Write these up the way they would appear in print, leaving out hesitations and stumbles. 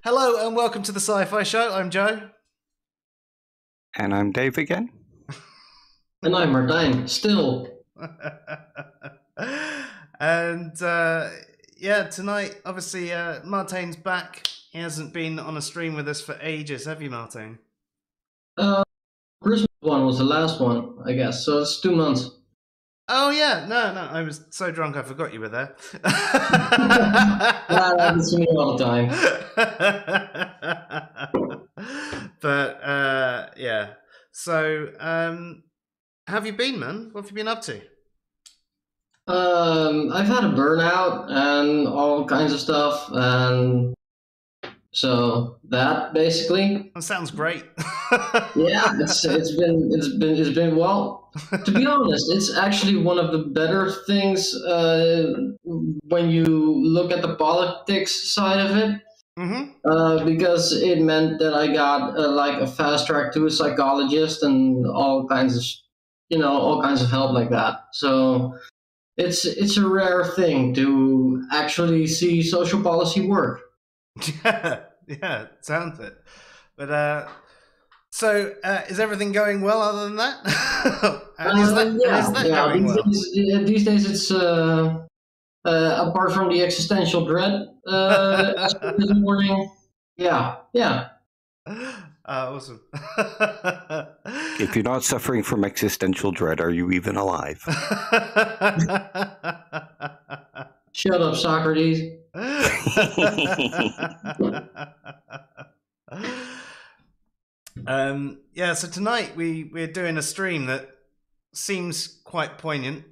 Hello and welcome to the Sci-Fi Show. I'm Joe. And I'm Dave again. And I'm Martijn, still. And tonight, obviously, Martijn's back. He hasn't been on a stream with us for ages, have you, Martijn? Christmas one was the last one, I guess, so it's 2 months. Oh, yeah. No, I was so drunk I forgot you were there. That happens to me all the time. But, yeah. So, have you been, man? What have you been up to? I've had a burnout and all kinds of stuff, and so that basically. That sounds great. Yeah, it's been well. To be honest, it's actually one of the better things when you look at the politics side of it. Mm-hmm. Because it meant that I got like a fast track to a psychologist and all kinds of help like that. So it's a rare thing to actually see social policy work. Yeah, sounds it. But so is everything going well other than that? Is that going well? These days it's apart from the existential dread this morning. Yeah. Awesome. If you're not suffering from existential dread, are you even alive? Shut up, Socrates. So tonight we're doing a stream that seems quite poignant.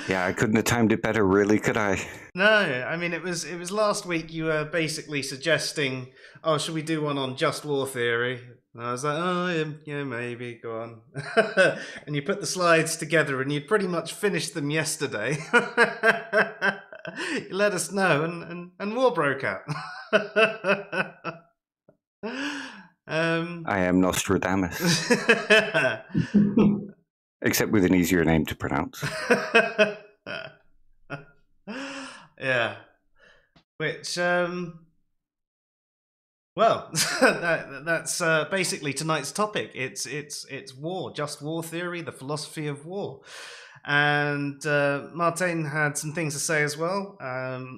Yeah, I couldn't have timed it better, really, could I? No, I mean it was last week. You were basically suggesting, "Oh, should we do one on just war theory?" And I was like, "Oh, yeah, maybe. Go on." And you put the slides together, and you'd pretty much finished them yesterday. You let us know, and war broke out. I am Nostradamus. Except with an easier name to pronounce. Yeah. Which, well, that's basically tonight's topic. It's war, just war theory, the philosophy of war. And Martijn had some things to say as well.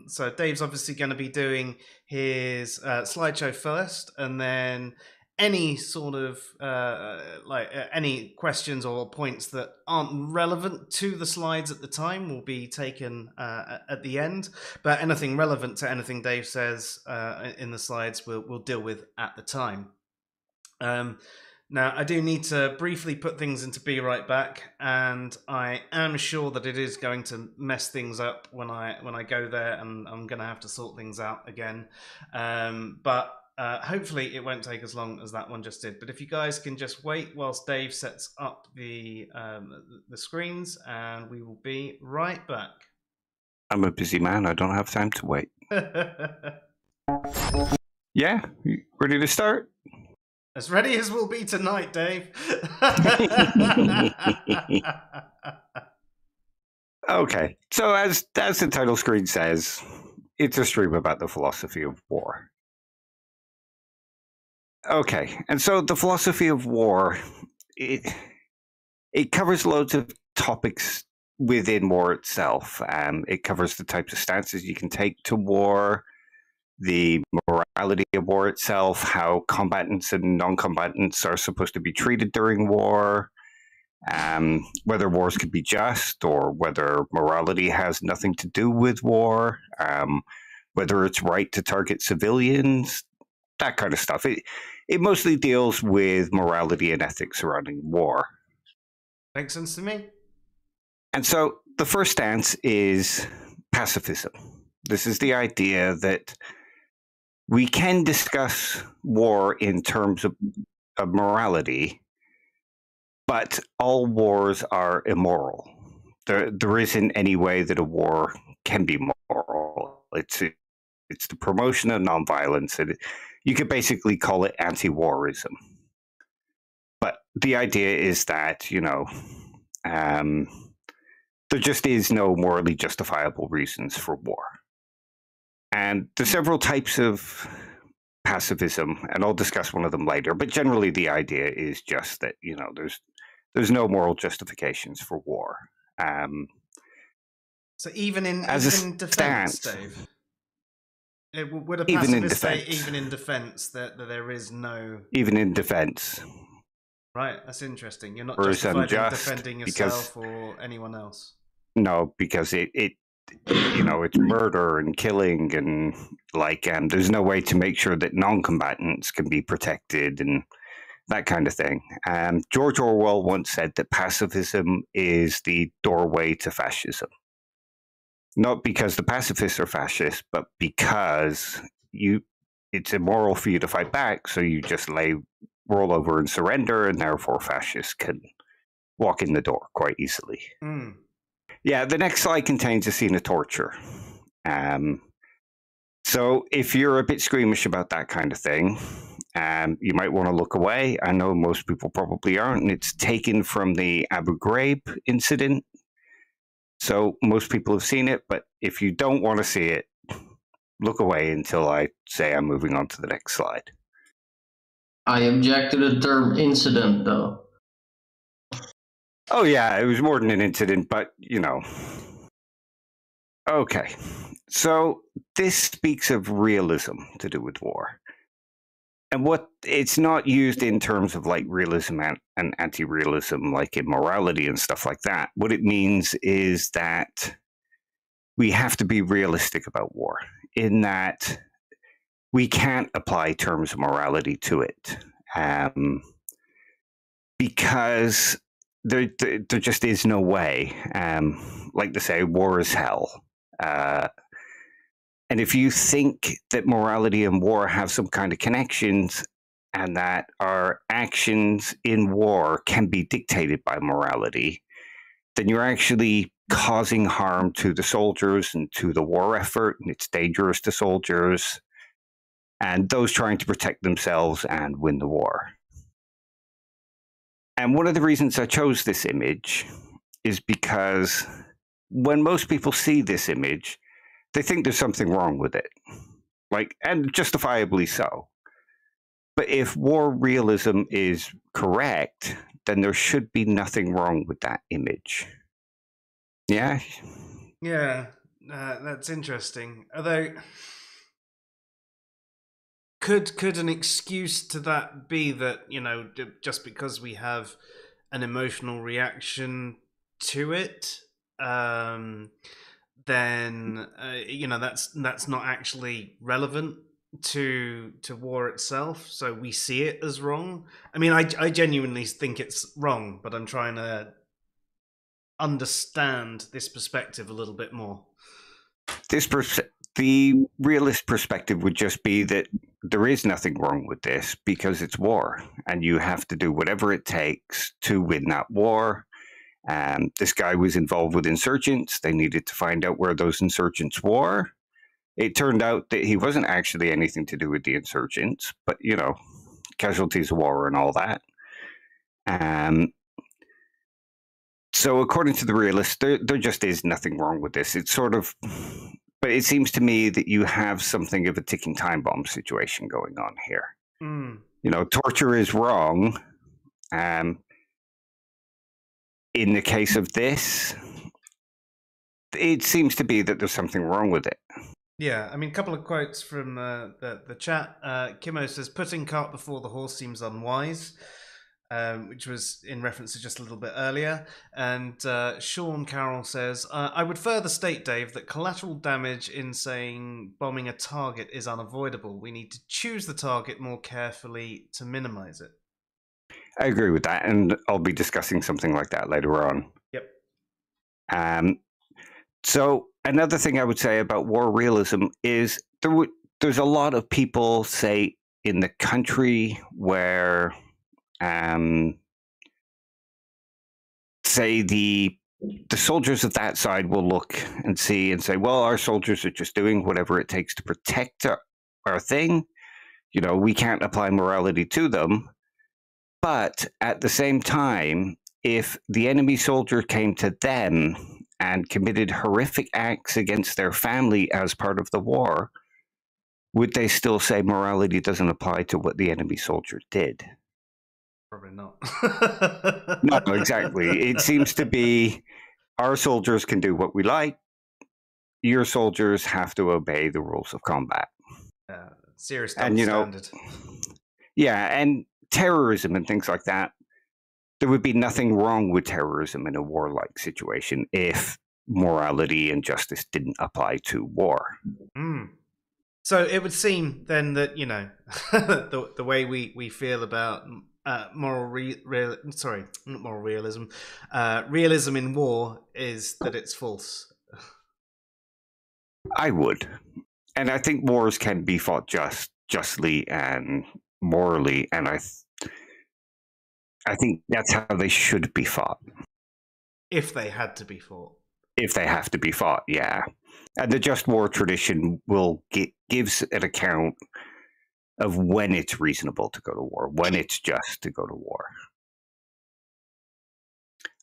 So Dave's obviously going to be doing his slideshow first, and then any sort of any questions or points that aren't relevant to the slides at the time will be taken at the end. But anything relevant to anything Dave says in the slides, we'll deal with at the time. Now, I do need to briefly put things into Be Right Back, and I am sure that it is going to mess things up when I go there, and I'm going to have to sort things out again. But hopefully it won't take as long as that one just did. But if you guys can just wait whilst Dave sets up the screens, and we will be right back. I'm a busy man. I don't have time to wait. Yeah, ready to start? As ready as we'll be tonight, Dave. Okay, so as the title screen says, it's a stream about the philosophy of war. Okay, and so the philosophy of war, it covers loads of topics within war itself. It covers the types of stances you can take to war, the morality of war itself, how combatants and non-combatants are supposed to be treated during war, whether wars could be just or whether morality has nothing to do with war, whether it's right to target civilians, that kind of stuff. It mostly deals with morality and ethics surrounding war. Makes sense to me. And so the first stance is pacifism. This is the idea that we can discuss war in terms of morality, but all wars are immoral. There isn't any way that a war can be moral. It's the promotion of nonviolence, and you could basically call it anti-warism. But the idea is that, there just is no morally justifiable reasons for war. And there's several types of pacifism, and I'll discuss one of them later. But generally, the idea is just that, you know, there's no moral justifications for war. So even in defense, Dave, would a pacifist say even in defense that there is no... Even in defense. Right, that's interesting. You're not justified in defending yourself or anyone else. No, because it you know, it's murder and killing, and like there's no way to make sure that non-combatants can be protected and that kind of thing. George Orwell once said that pacifism is the doorway to fascism. Not because the pacifists are fascists, but because it's immoral for you to fight back, so you just roll over and surrender, and therefore fascists can walk in the door quite easily. Mm. Yeah, the next slide contains a scene of torture. So if you're a bit squeamish about that kind of thing, you might want to look away. I know most people probably aren't, and it's taken from the Abu Ghraib incident. So most people have seen it, but if you don't want to see it, look away until I say I'm moving on to the next slide. I object to the term incident, though. Oh, yeah, it was more than an incident, but, you know. Okay, so this speaks of realism to do with war. And it's not used in terms of like realism and anti-realism, like in morality and stuff like that. What it means is that we have to be realistic about war, in that we can't apply terms of morality to it, because there just is no way. Like they say, war is hell. And if you think that morality and war have some kind of connections, and that our actions in war can be dictated by morality, then you're actually causing harm to the soldiers and to the war effort, and it's dangerous to soldiers and those trying to protect themselves and win the war. And one of the reasons I chose this image is because when most people see this image, they think there's something wrong with it, and justifiably so. But if war realism is correct, then there should be nothing wrong with that image. Yeah? Yeah, that's interesting. Although, could an excuse to that be that, you know, just because we have an emotional reaction to it, then you know, that's not actually relevant to war itself, so we see it as wrong? I mean, I genuinely think it's wrong, but I'm trying to understand this perspective a little bit more. The realist perspective would just be that there is nothing wrong with this because it's war, and you have to do whatever it takes to win that war. This guy was involved with insurgents. They needed to find out where those insurgents were. It turned out that he wasn't actually anything to do with the insurgents, but, you know, casualties of war and all that. So according to the realists, there just is nothing wrong with this. It's sort of, but it seems to me that you have something of a ticking time bomb situation going on here. Mm. You know, torture is wrong. In the case of this, it seems to be that there's something wrong with it. Yeah, I mean, a couple of quotes from the chat. Kimo says, "Putting cart before the horse seems unwise," which was in reference to just a little bit earlier. And Sean Carroll says, "I would further state, Dave, that collateral damage in saying bombing a target is unavoidable. We need to choose the target more carefully to minimize it." I agree with that, and I'll be discussing something like that later on. Yep. So another thing I would say about war realism is there's a lot of people, say, in the country where, say, the soldiers of that side will look and see and say, well, our soldiers are just doing whatever it takes to protect our thing. You know, we can't apply morality to them. But at the same time, if the enemy soldier came to them and committed horrific acts against their family as part of the war, would they still say morality doesn't apply to what the enemy soldier did? Probably not. No, exactly. It seems to be our soldiers can do what we like. Your soldiers have to obey the rules of combat. Serious double standard. Yeah, and terrorism and things like that. There would be nothing wrong with terrorism in a warlike situation if morality and justice didn't apply to war. So it would seem then that, the way we feel about realism in war is that it's false. I would. And I think wars can be fought justly and morally, and I think that's how they should be fought. If they had to be fought. If they have to be fought, yeah. And the just war tradition gives an account of when it's reasonable to go to war, when it's just to go to war.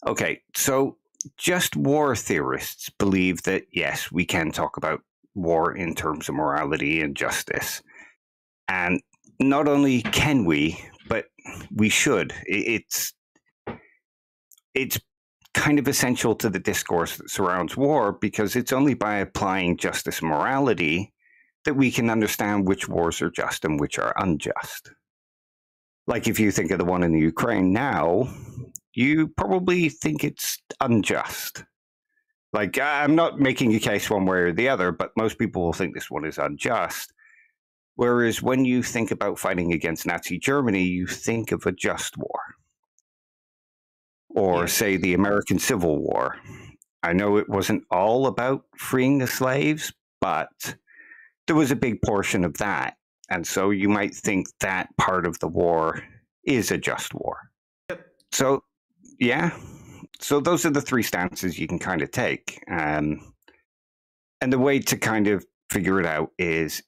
Okay, so just war theorists believe that, yes, we can talk about war in terms of morality and justice. And not only can we, but we should. It's kind of essential to the discourse that surrounds war, because it's only by applying justice and morality that we can understand which wars are just and which are unjust. Like if you think of the one in the Ukraine now, you probably think it's unjust. Like, I'm not making a case one way or the other, but most people will think this one is unjust. Whereas when you think about fighting against Nazi Germany, you think of a just war. Or say the American Civil War. I know it wasn't all about freeing the slaves, but there was a big portion of that. And so you might think that part of the war is a just war. So, yeah. So those are the three stances you can kind of take. And the way to kind of figure it out is,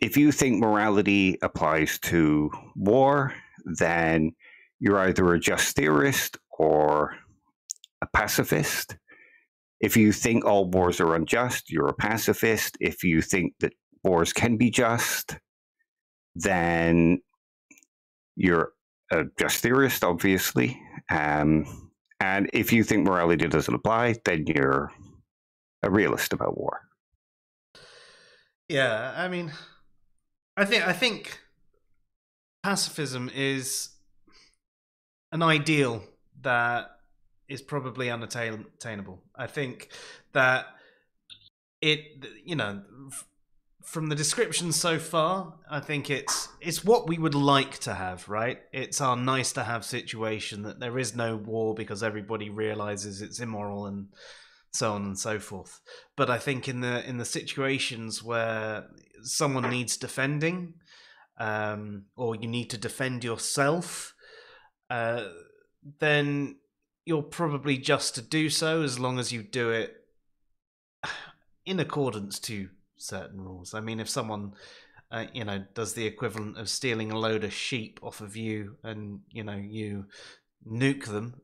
if you think morality applies to war, then you're either a just theorist or a pacifist. If you think all wars are unjust, you're a pacifist. If you think that wars can be just, then you're a just theorist, obviously. And if you think morality doesn't apply, then you're a realist about war. Yeah, I mean, I think pacifism is an ideal that is probably unattainable. I think that from the description so far, I think it's what we would like to have, right? It's our nice to have situation that there is no war because everybody realizes it's immoral and so on and so forth. But I think in the situations where someone needs defending, or you need to defend yourself, then you're probably just to do so, as long as you do it in accordance to certain rules. I mean, if someone does the equivalent of stealing a load of sheep off of you, and you nuke them,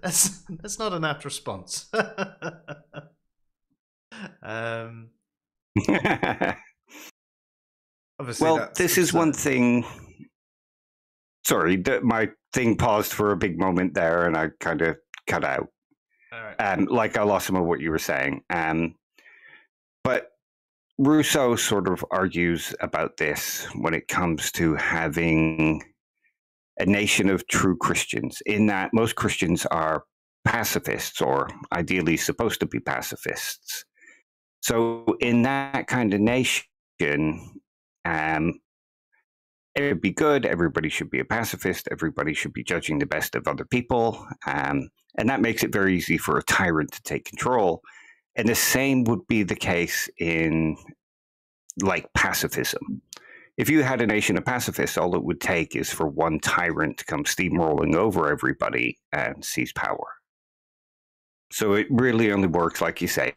that's not an apt response. Obviously, well, this is one thing. Sorry, my thing paused for a big moment there, and I kind of cut out. All right. Like I lost some of what you were saying. But Rousseau sort of argues about this when it comes to having a nation of true Christians, in that most Christians are pacifists, or ideally supposed to be pacifists. So in that kind of nation, it would be good. Everybody should be a pacifist. Everybody should be judging the best of other people. And that makes it very easy for a tyrant to take control. And the same would be the case in, like, pacifism. If you had a nation of pacifists, all it would take is for one tyrant to come steamrolling over everybody and seize power. So it really only works, like you say,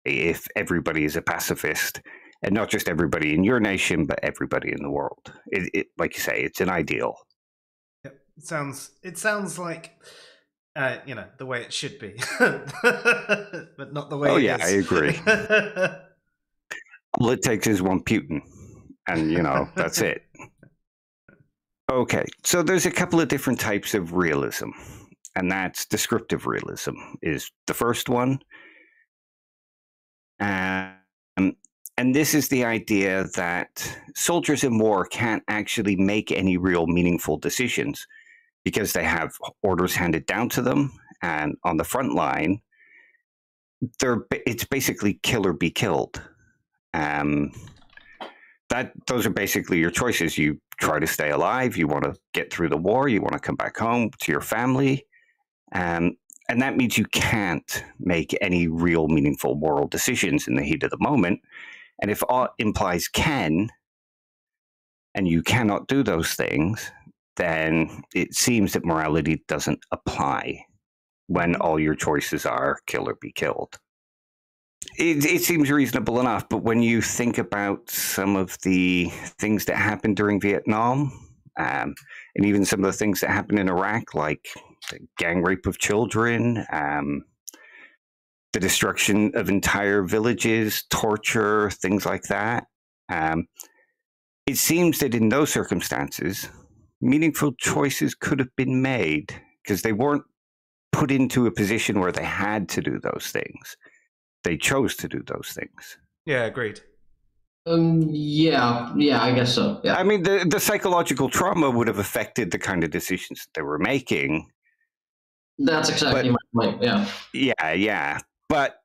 if everybody is a pacifist. And not just everybody in your nation, but everybody in the world. It like you say, it's an ideal. Yep. It sounds like, the way it should be, but not the way. Oh it yeah, is. I agree. All it takes is one Putin, and that's it. Okay, so there's a couple of different types of realism, and that's descriptive realism is the first one. And this is the idea that soldiers in war can't actually make any real meaningful decisions because they have orders handed down to them, and on the front line, it's basically kill or be killed. Those are basically your choices. You try to stay alive. You want to get through the war. You want to come back home to your family. And that means you can't make any real meaningful moral decisions in the heat of the moment. And if all implies can, and you cannot do those things, then it seems that morality doesn't apply when all your choices are kill or be killed. It seems reasonable enough, but when you think about some of the things that happened during Vietnam, and even some of the things that happened in Iraq, like the gang rape of children, the destruction of entire villages, torture, things like that, it seems that in those circumstances, meaningful choices could have been made because they weren't put into a position where they had to do those things. They chose to do those things. Yeah, agreed. Yeah, I guess so. Yeah. I mean, the psychological trauma would have affected the kind of decisions that they were making. That's exactly my point. Yeah. Yeah. But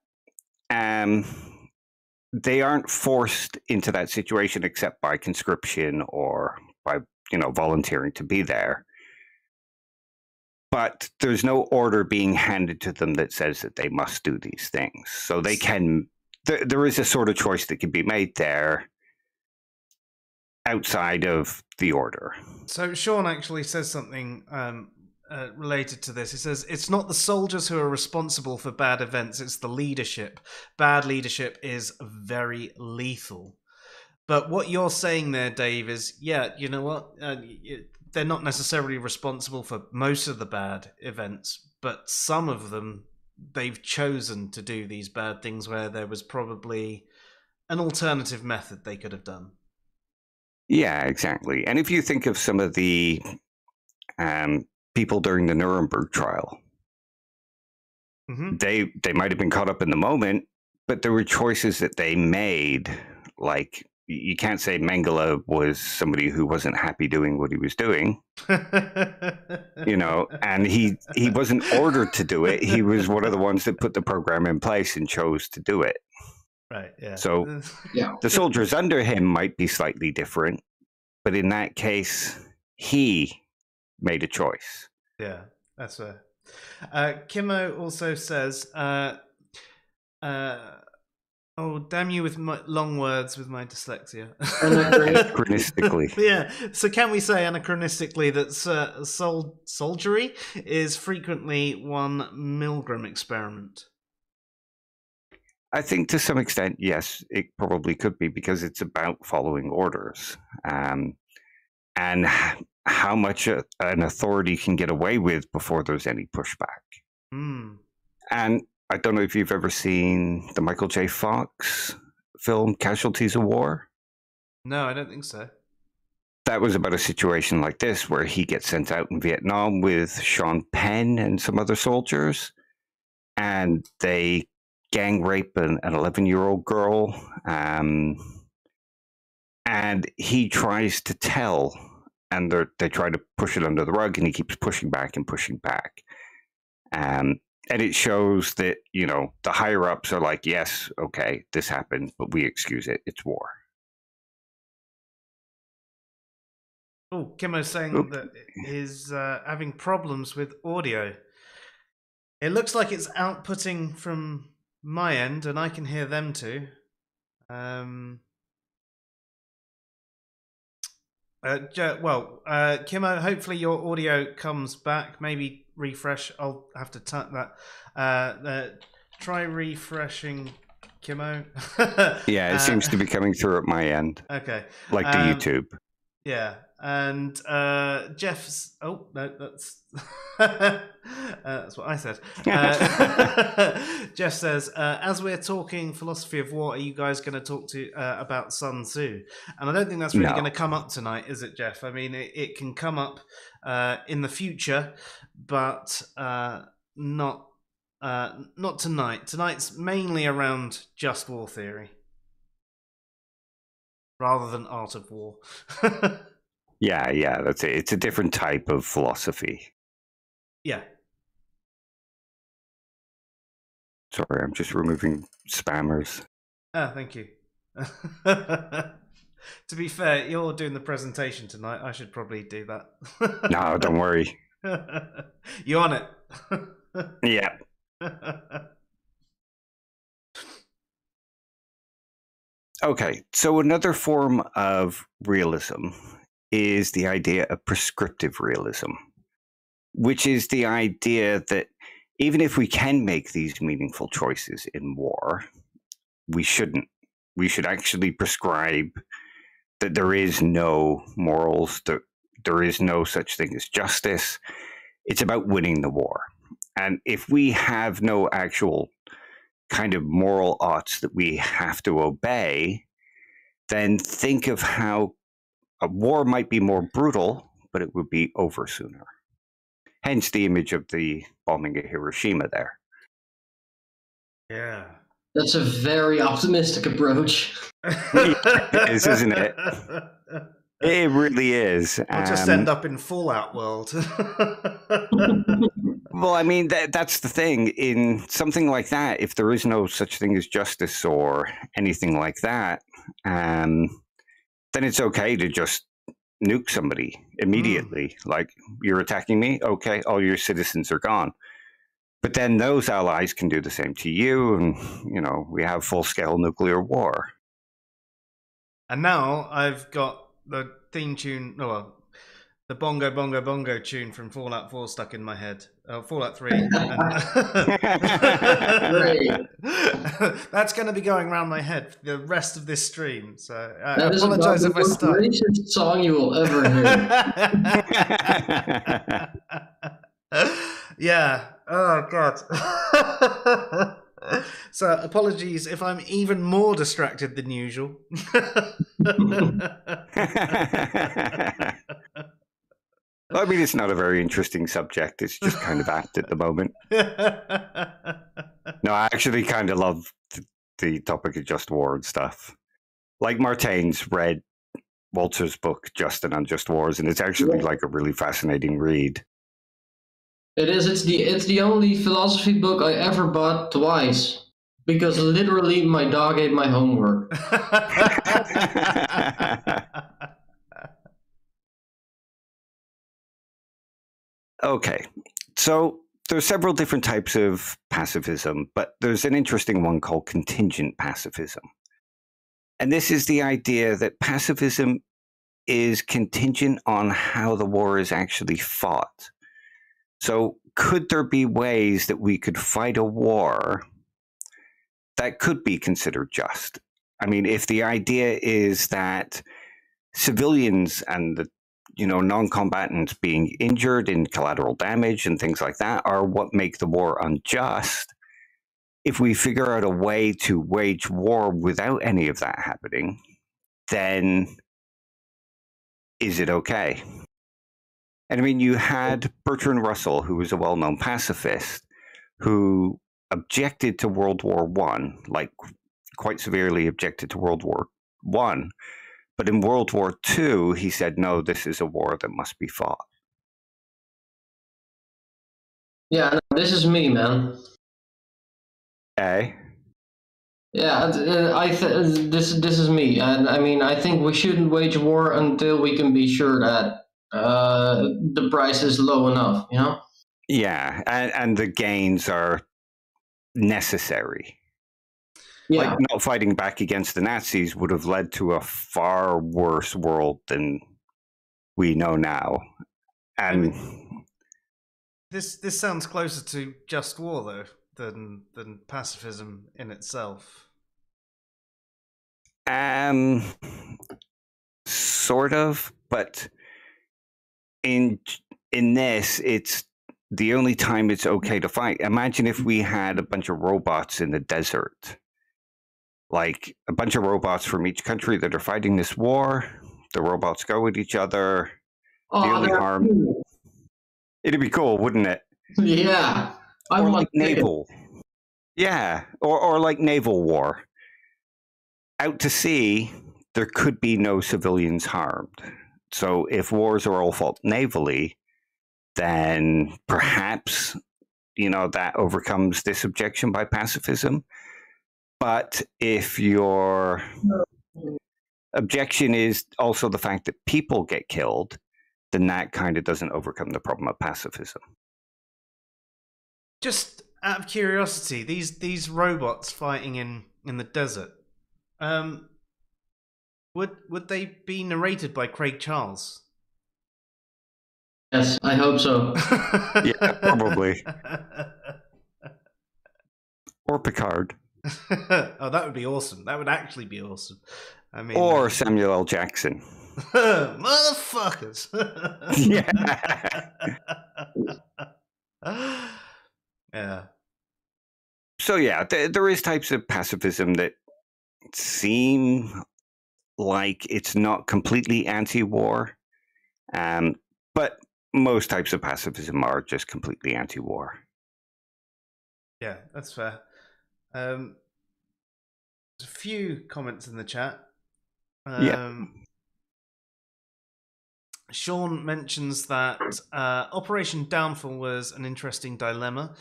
they aren't forced into that situation except by conscription or by volunteering to be there. But there's no order being handed to them that says that they must do these things. So they can. There is a sort of choice that can be made there outside of the order. So Sean actually says something related to this. He says, it's not the soldiers who are responsible for bad events, it's the leadership. Bad leadership is very lethal. But what you're saying there, Dave, is, yeah, you know what? They're not necessarily responsible for most of the bad events, but some of them, they've chosen to do these bad things where there was probably an alternative method they could have done. Yeah, exactly. And if you think of some of the people during the Nuremberg trial, they might have been caught up in the moment, but there were choices that they made. Like, you can't say Mengele was somebody who wasn't happy doing what he was doing, and he wasn't ordered to do it. He was one of the ones that put the program in place and chose to do it. Right, yeah. So the soldiers under him might be slightly different, but in that case, he made a choice. Yeah, that's fair. Kimmo also says, oh, damn you with my long words with my dyslexia. Anachronistically. Yeah, so can we say anachronistically that soldiery is frequently one Milgram experiment? I think to some extent, yes, it probably could be because it's about following orders and how much an authority can get away with before there's any pushback. And I don't know if you've ever seen the Michael J. Fox film Casualties of War. No, I don't think so. That was about a situation like this where he gets sent out in Vietnam with Sean Penn and some other soldiers, and they gang rape an 11-year-old girl, and he tries to tell, and they try to push it under the rug, and he keeps pushing back and pushing back. And it shows that, the higher ups are like, yes, okay, this happened, but we excuse it. It's war. Oh, Kimmo's saying that he's having problems with audio. It looks like it's outputting from my end, and I can hear them too. Kimmo, hopefully your audio comes back. Maybe refresh. I'll have to type that. Try refreshing, Kimmo. Yeah, it seems to be coming through at my end. Okay. Like the YouTube. Yeah, and Jeff's. Oh no, that's what I said. Jeff says, as we're talking philosophy of war, are you guys going to talk to about Sun Tzu? And I don't think that's really No. going to come up tonight, is it, Jeff? I mean, it can come up in the future, but not tonight. Tonight's mainly around just war theory rather than art of war. Yeah, that's it. It's a different type of philosophy. Yeah. Sorry, I'm just removing spammers. Ah, thank you. To be fair, you're doing the presentation tonight. I should probably do that. No, don't worry. You on it? Yeah. Okay, so another form of realism is the idea of prescriptive realism, which is the idea that even if we can make these meaningful choices in war, we shouldn't. We should actually prescribe that there is no morals, that there is no such thing as justice. It's about winning the war. And if we have no actual kind of moral oughts that we have to obey, then think of how a war might be more brutal, but it would be over sooner. Hence the image of the bombing of Hiroshima there. Yeah. That's a very optimistic approach. It is, isn't it? It really is. We'll just end up in Fallout world. Well, I mean, that's the thing. In something like that, if there is no such thing as justice or anything like that, then it's okay to just nuke somebody immediately. Like, you're attacking me? Okay, all your citizens are gone. But then those allies can do the same to you, and, we have full-scale nuclear war. And now I've got the theme tune, the bongo bongo bongo tune from Fallout 4 stuck in my head. Fallout 3. That's going to be going around my head for the rest of this stream. So I apologize if I start. That is the most racist song you will ever hear. Yeah. Oh, God. So apologies if I'm even more distracted than usual. Well, I mean, it's not a very interesting subject. It's just kind of apt at the moment. No, I actually kind of love the topic of just war and stuff. Like, Martín's read Walter's book, Just and Unjust Wars, and it's actually like a really fascinating read. It is. It's the only philosophy book I ever bought twice, because literally my dog ate my homework. Okay, so there's several different types of pacifism, but there's an interesting one called contingent pacifism. And this is the idea that pacifism is contingent on how the war is actually fought. So could there be ways that we could fight a war that could be considered just? I mean, if the idea is that civilians and the non-combatants being injured in collateral damage and things like that are what make the war unjust, if we figure out a way to wage war without any of that happening, then is it okay? And I mean, you had Bertrand Russell, who was a well-known pacifist, who objected to World War I, like quite severely objected to World War I. But in World War II, he said, no, this is a war that must be fought. Yeah, no, this is me, man. Okay. Yeah, this is me. And I mean, I think we shouldn't wage war until we can be sure that the price is low enough, Yeah, and the gains are necessary. Yeah. Like, not fighting back against the Nazis would have led to a far worse world than we know now. And this sounds closer to just war, though, than pacifism in itself. sort of, but in this, it's the only time it's okay to fight. Imagine if we had a bunch of robots in the desert, like a bunch of robots from each country that are fighting this war. The robots go at each other. The only harm. It'd be cool, wouldn't it? Yeah. I Or want like naval. Yeah, or like naval war. Out to sea, there could be no civilians harmed. So if wars are all fought navally, then perhaps, that overcomes this objection by pacifism. But if your objection is also the fact that people get killed, then that kind of doesn't overcome the problem of pacifism. Just out of curiosity, these robots fighting in the desert, would they be narrated by Craig Charles? Yes, I hope so. Yeah, probably. Or Picard. Oh, that would be awesome. That would actually be awesome. I mean, or Samuel L. Jackson. Motherfuckers. Yeah. Yeah. So yeah, there is types of pacifism that seem like it's not completely anti-war, but most types of pacifism are just completely anti-war. Yeah, that's fair. There's a few comments in the chat. Sean mentions that Operation Downfall was an interesting dilemma.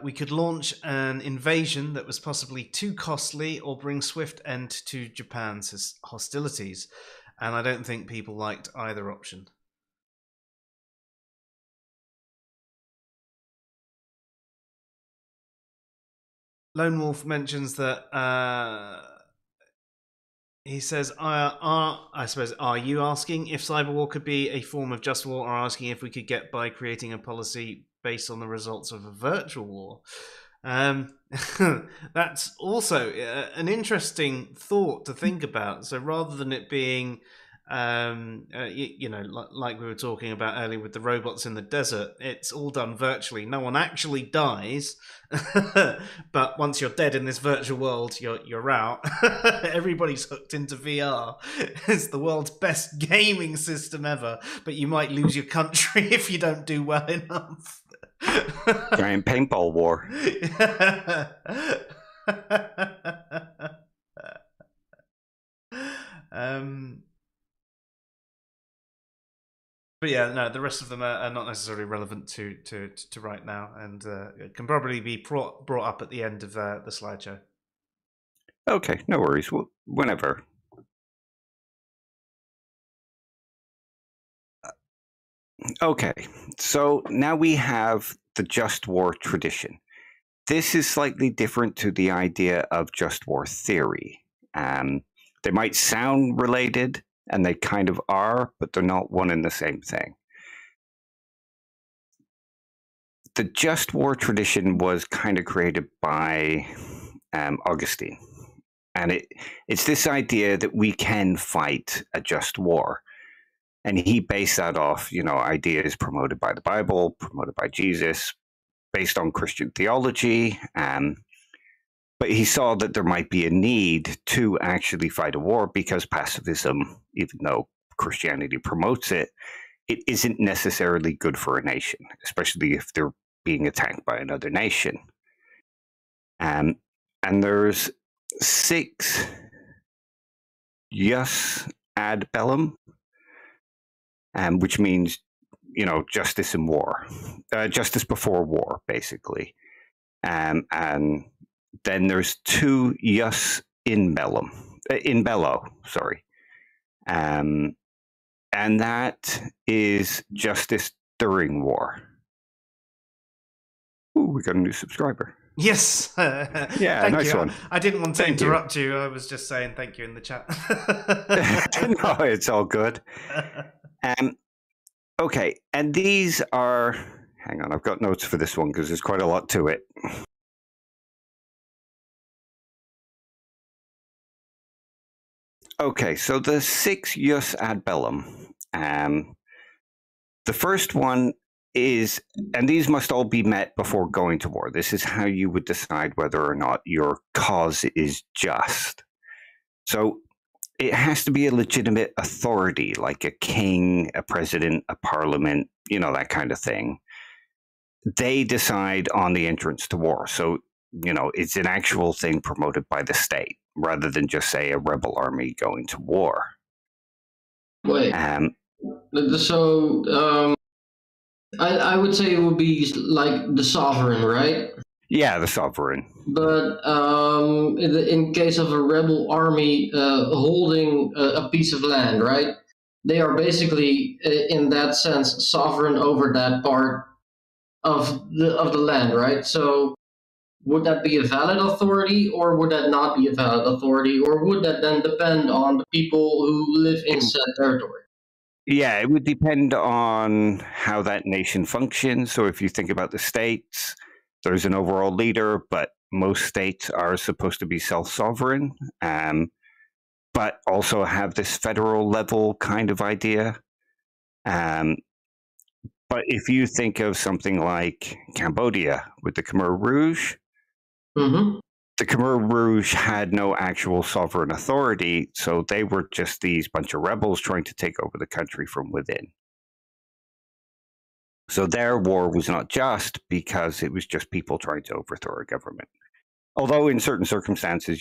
We could launch an invasion that was possibly too costly or bring swift end to Japan's hostilities. And I don't think people liked either option. Lone Wolf mentions that he says, I suppose, are you asking if cyber war could be a form of just war, or asking if we could get by creating a policy based on the results of a virtual war? That's also an interesting thought to think about. So rather than it being, like we were talking about earlier with the robots in the desert, it's all done virtually. No one actually dies, but once you're dead in this virtual world, you're out. Everybody's hooked into VR. It's the world's best gaming system ever, but you might lose your country if you don't do well enough. Giant paintball war. But yeah, no, the rest of them are not necessarily relevant to right now, and can probably be brought up at the end of the slideshow. Okay, no worries. Well, whenever. Okay, so now we have the just war tradition. This is slightly different to the idea of just war theory. They might sound related, and they kind of are, but they're not one and the same thing. The just war tradition was kind of created by Augustine. And it's this idea that we can fight a just war. And he based that off, ideas promoted by the Bible, promoted by Jesus, based on Christian theology. But he saw that there might be a need to actually fight a war because pacifism, even though Christianity promotes it, it isn't necessarily good for a nation, especially if they're being attacked by another nation. And there's 6 jus ad bellum, which means, justice in war, justice before war, basically. And then there's 2 jus in bello, sorry. And that is justice during war. Ooh, we got a new subscriber. Yes. Yeah, thank nice you. one. I didn't want to interrupt you. I was just saying thank you in the chat. No, it's all good. Okay, and these are... Hang on, I've got notes for this one because there's quite a lot to it. Okay, so the 6 jus ad bellum. The first one is, and these must all be met before going to war. This is how you would decide whether or not your cause is just. So it has to be a legitimate authority, like a king, a president, a parliament, that kind of thing. They decide on the entrance to war. So, it's an actual thing promoted by the state rather than just, say, a rebel army going to war. Wait. So, I would say it would be like the sovereign, right? Yeah, the sovereign. But in case of a rebel army holding a piece of land, right? They are basically, in that sense, sovereign over that part of the land, right? So would that be a valid authority, or would that not be a valid authority, or would that then depend on the people who live in said territory? Yeah, it would depend on how that nation functions. So if you think about the states, there's an overall leader, but most states are supposed to be self-sovereign, but also have this federal level kind of idea. But if you think of something like Cambodia with the Khmer Rouge, Mm-hmm. the Khmer Rouge had no actual sovereign authority, so they were just these bunch of rebels trying to take over the country from within. So their war was not just because it was just people trying to overthrow a government. Although in certain circumstances,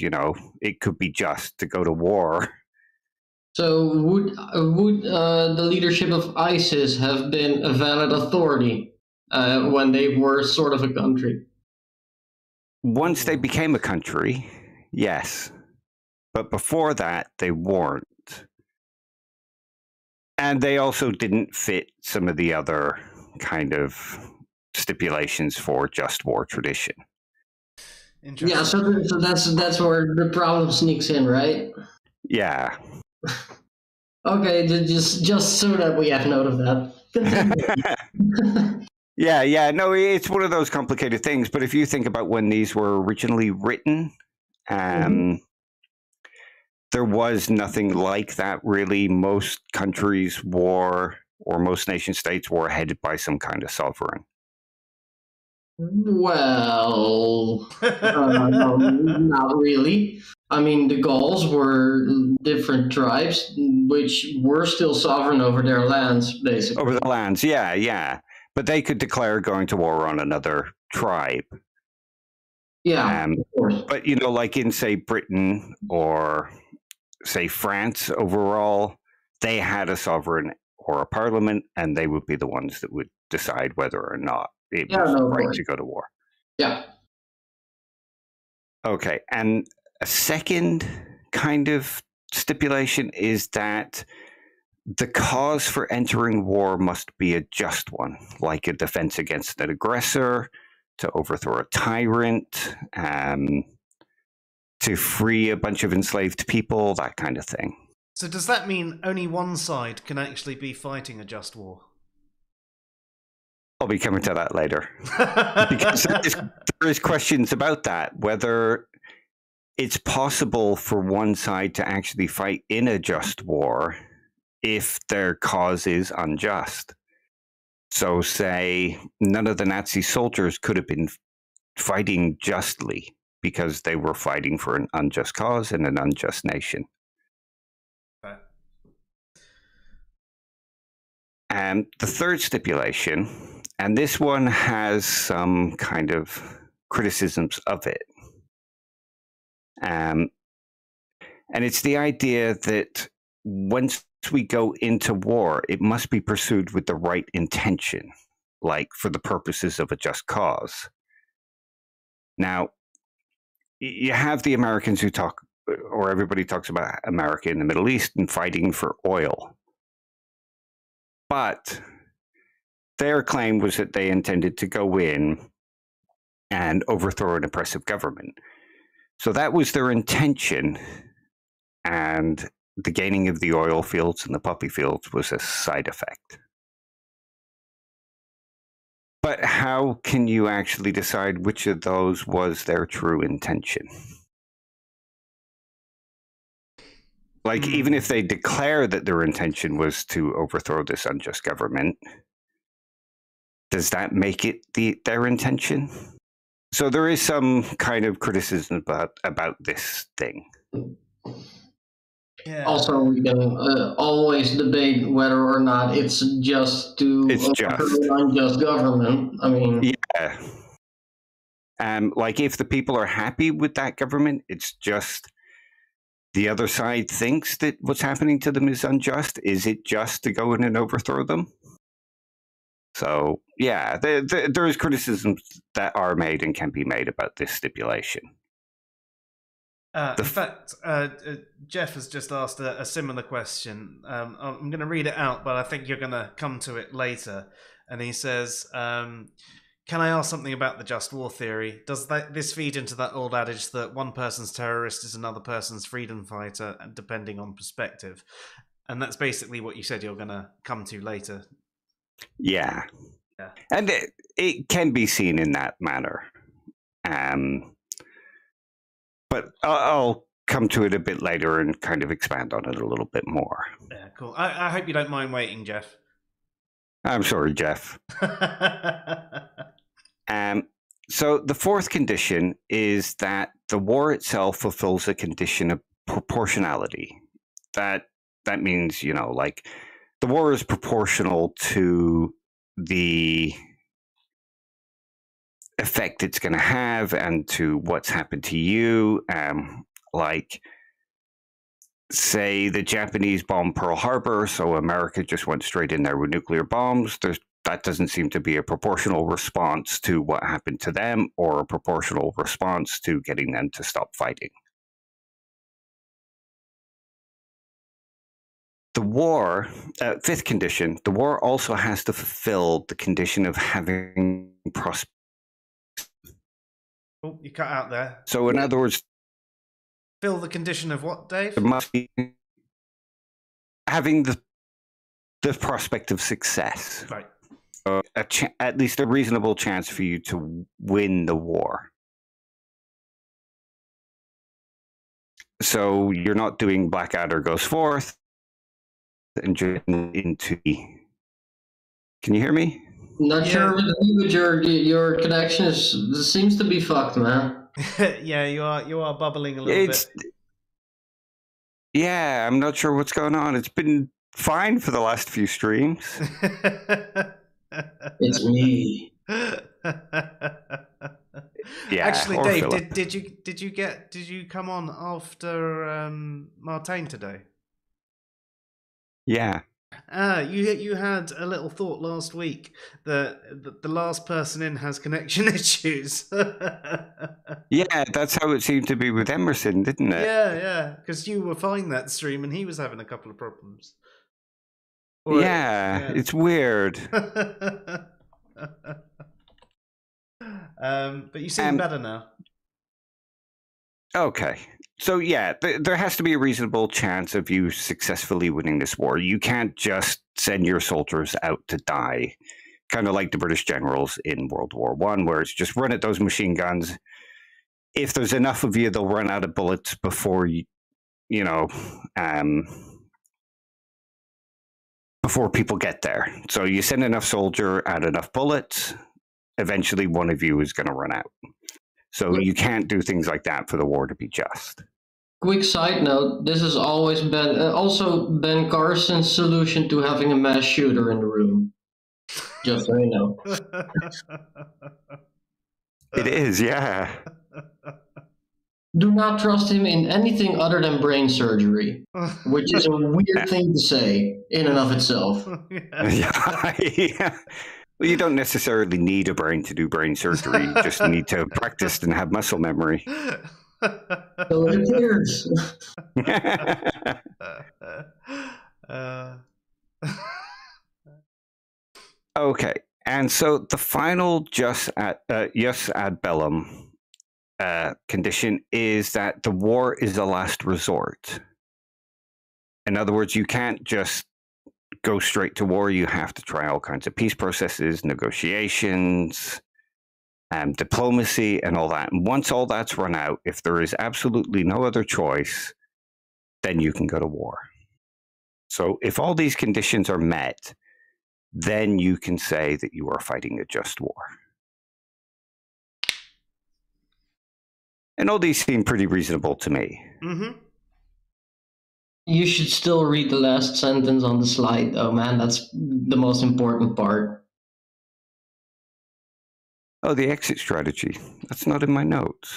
it could be just to go to war. So would the leadership of ISIS have been a valid authority when they were sort of a country? Once they became a country, yes. But before that, they weren't. And they also didn't fit some of the other kind of stipulations for just war tradition. Yeah, so that's where the problem sneaks in, right? Yeah. Okay, just so that we have note of that. Yeah. No, it's one of those complicated things. But if you think about when these were originally written, there was nothing like that, really. Most countries or most nation states were headed by some kind of sovereign. Well, no, not really. I mean, the Gauls were different tribes, which were still sovereign over their lands, basically. Over the lands, yeah. But they could declare going to war on another tribe. Yeah, of course. But, like in, say, Britain or, say, France overall, they had a sovereign or a parliament, and they would be the ones that would decide whether or not it was right to go to war. Yeah. Okay, and a second kind of stipulation is that the cause for entering war must be a just one, like a defense against an aggressor, to overthrow a tyrant, to free a bunch of enslaved people, that kind of thing. So does that mean only one side can actually be fighting a just war? I'll be coming to that later. Because there is questions about that, whether it's possible for one side to actually fight in a just war if their cause is unjust. So, say, none of the Nazi soldiers could have been fighting justly because they were fighting for an unjust cause in an unjust nation. Okay. And the third stipulation, and this one has some kind of criticisms of it. And it's the idea that once we go into war, it must be pursued with the right intention, like for the purposes of a just cause. Now, you have the Americans who talk, or everybody talks about America in the Middle East and fighting for oil. But their claim was that they intended to go in and overthrow an oppressive government. So that was their intention, and the gaining of the oil fields and the poppy fields was a side effect. But how can you actually decide which of those was their true intention? Like, even if they declare that their intention was to overthrow this unjust government, does that make it their intention? So there is some kind of criticism about this thing. Yeah. Also, we can always debate whether or not it's just to overthrow an unjust government. I mean, yeah. Like, if the people are happy with that government, it's just the other side thinks that what's happening to them is unjust. Is it just to go in and overthrow them? So, yeah, there is criticisms that are made and can be made about this stipulation. In fact, Jeff has just asked a similar question. I'm going to read it out, but I think you're going to come to it later. And he says, can I ask something about the just war theory? Does this feed into that old adage that one person's terrorist is another person's freedom fighter, depending on perspective? And that's basically what you said you're going to come to later. Yeah. And it can be seen in that manner. But I'll come to it a bit later and kind of expand on it a little bit more. Yeah, cool. I hope you don't mind waiting, Jeff. I'm sorry, Jeff. So the fourth condition is that the war itself fulfills a condition of proportionality. That means, like, the war is proportional to the effect it's going to have and to what's happened to you. Like, say the Japanese bombed Pearl Harbor, so America just went straight in there with nuclear bombs. That doesn't seem to be a proportional response to what happened to them, or a proportional response to getting them to stop fighting. The war, fifth condition, the war also has to fulfill the condition of having prosperity. Oh, you cut out there. So in other words... Fill the condition of what, Dave? It must be having the prospect of success. Right. At least a reasonable chance for you to win the war. So you're not doing Blackadder Goes Forth and into... Can you hear me? Not sure with your connection seems to be fucked, man. Yeah, you are bubbling a little bit. Yeah, I'm not sure what's going on. It's been fine for the last few streams. It's me. Yeah. Actually, Dave, did you come on after Martijn today? Yeah. You had a little thought last week that the last person in has connection issues. Yeah, that's how it seemed to be with Emerson, didn't it? Yeah, because you were fine that stream and he was having a couple of problems. Yeah, it's weird. But you seem better now. Okay. So, yeah, there has to be a reasonable chance of you successfully winning this war. You can't just send your soldiers out to die, kind of like the British generals in World War I, where it's just run at those machine guns. If there's enough of you, they'll run out of bullets before before people get there. So you send enough soldier and enough bullets, eventually one of you is going to run out. So you can't do things like that for the war to be just. Quick side note, this has always been also Ben Carson's solution to having a mass shooter in the room. Just so you know. It is, yeah. Do not trust him in anything other than brain surgery, which is a weird thing to say in and of itself. Yeah. Well, you don't necessarily need a brain to do brain surgery. You just need to practice and have muscle memory. So it appears. Okay, and so the final jus ad bellum condition is that the war is a last resort. In other words, you can't just go straight to war. You have to try all kinds of peace processes, negotiations, diplomacy, and all that. And once all that's run out, if there is absolutely no other choice, then you can go to war. So if all these conditions are met, then you can say that you are fighting a just war. And all these seem pretty reasonable to me. Mm-hmm. You should still read the last sentence on the slide, though, man. That's the most important part. Oh, the exit strategy. That's not in my notes.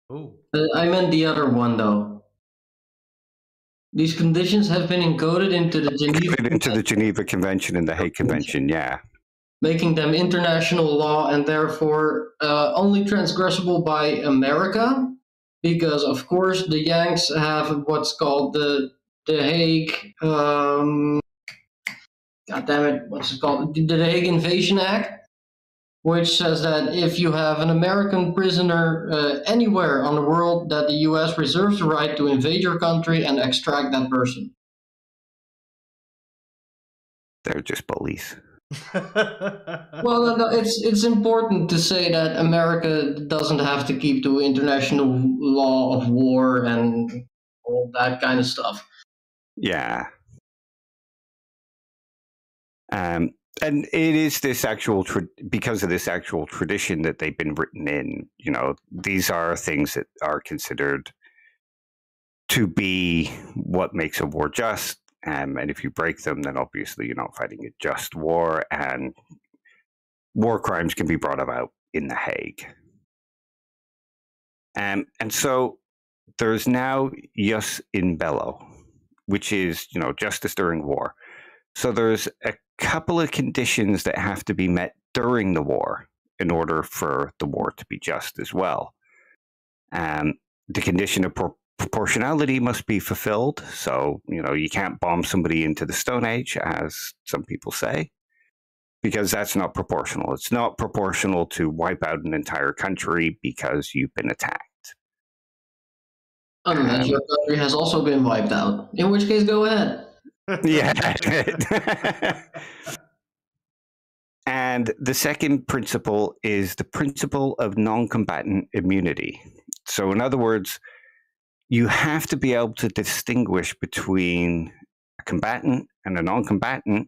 Oh. I meant the other one, though. These conditions have been encoded into the Geneva Convention and the Hague Convention, yeah. Making them international law and therefore only transgressible by America, because of course the Yanks have what's called the Hague. God damn it, what's it called? The Hague Invasion Act, which says that if you have an American prisoner anywhere on the world, that the U.S. reserves the right to invade your country and extract that person. They're just bullies. Well, no, it's important to say that America doesn't have to keep to international law of war and all that kind of stuff. Yeah. And it is this actual, because of this actual tradition that they've been written in, you know, these are things that are considered to be what makes a war just. And if you break them, then obviously you're not fighting a just war, and war crimes can be brought about in The Hague. And so there's now jus in bello, which is, you know, justice during war. So there's a couple of conditions that have to be met during the war in order for the war to be just as well. The condition of proportionality must be fulfilled. So, you know, you can't bomb somebody into the Stone Age, as some people say, because that's not proportional. It's not proportional to wipe out an entire country because you've been attacked. Unless your country has also been wiped out, in which case, go ahead. Yeah. And the second principle is the principle of non-combatant immunity. So, in other words, you have to be able to distinguish between a combatant and a non-combatant,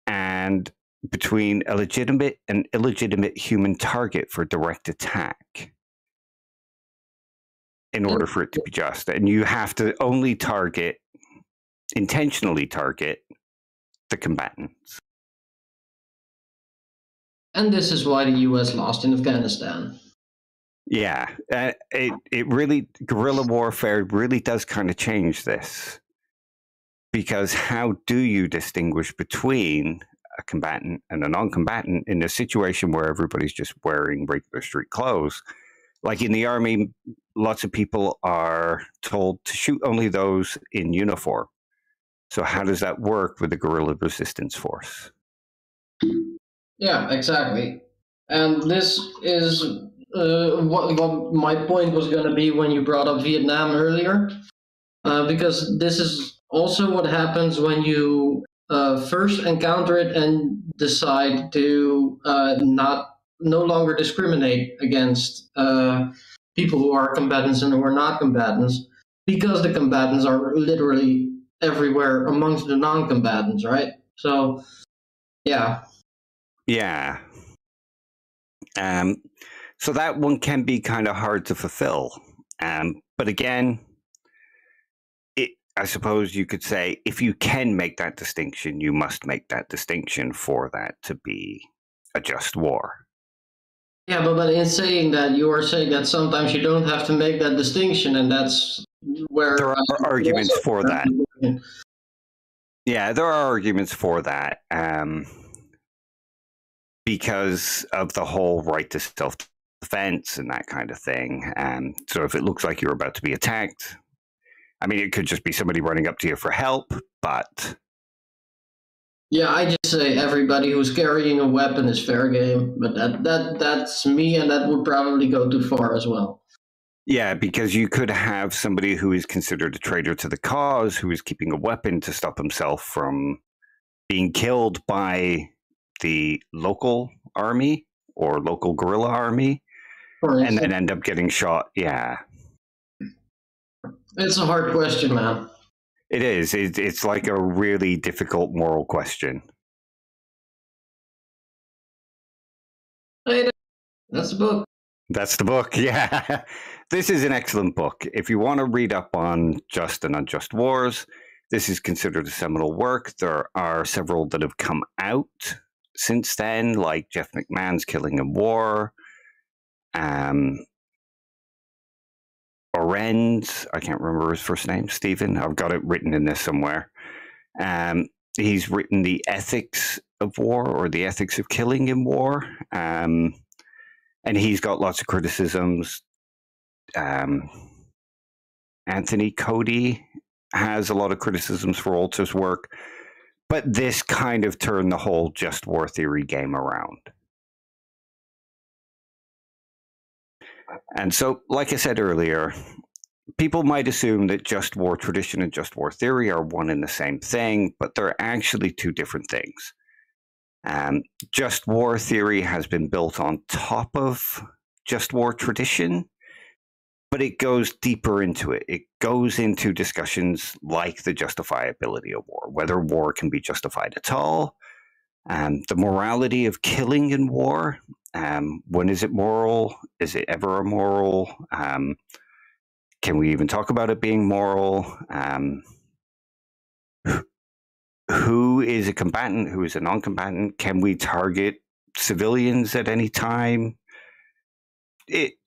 and between a legitimate and illegitimate human target for direct attack in order for it to be just. And you have to only intentionally target the combatants. And this is why the US lost in Afghanistan. Yeah, it really, guerrilla warfare really does kind of change this, because how do you distinguish between a combatant and a non-combatant in a situation where everybody's just wearing regular street clothes? Like in the army, lots of people are told to shoot only those in uniform. So how does that work with the guerrilla resistance force? Yeah, exactly. And this is what my point was going to be when you brought up Vietnam earlier, because this is also what happens when you first encounter it and decide to no longer discriminate against people who are combatants and who are not combatants, because the combatants are literally everywhere amongst the non-combatants, right? So, yeah. Yeah. So that one can be kind of hard to fulfill. But again, I suppose you could say, if you can make that distinction, you must make that distinction for that to be a just war. Yeah, but in saying that, you are saying that sometimes you don't have to make that distinction, and that's where there are arguments for that. Yeah, there are arguments for that, because of the whole right to self-defense and that kind of thing. So if it looks like you're about to be attacked, I mean, it could just be somebody running up to you for help, but... Yeah, I just say everybody who's carrying a weapon is fair game, but that's me, and that would probably go too far as well. Yeah, because you could have somebody who is considered a traitor to the cause, who is keeping a weapon to stop himself from being killed by the local army or local guerrilla army, and then end up getting shot. Yeah. It's a hard question, man. It is. It's like a really difficult moral question. Hey, that's the book. That's the book. Yeah. This is an excellent book. If you want to read up on just and unjust wars, this is considered a seminal work. There are several that have come out since then, like Jeff McMahon's Killing in War, Orenz, I can't remember his first name, Stephen. I've got it written in this somewhere. He's written The Ethics of War or The Ethics of Killing in War. And he's got lots of criticisms. Anthony Cody has a lot of criticisms for Alter's work. But this kind of turned the whole just war theory game around. And so, like I said earlier, people might assume that just war tradition and just war theory are one and the same thing, but they're actually two different things. Just war theory has been built on top of just war tradition, but it goes deeper into it. It goes into discussions like the justifiability of war, whether war can be justified at all, the morality of killing in war. When is it moral? Is it ever immoral? Can we even talk about it being moral? Who is a combatant? Who is a non-combatant? Can we target civilians at any time?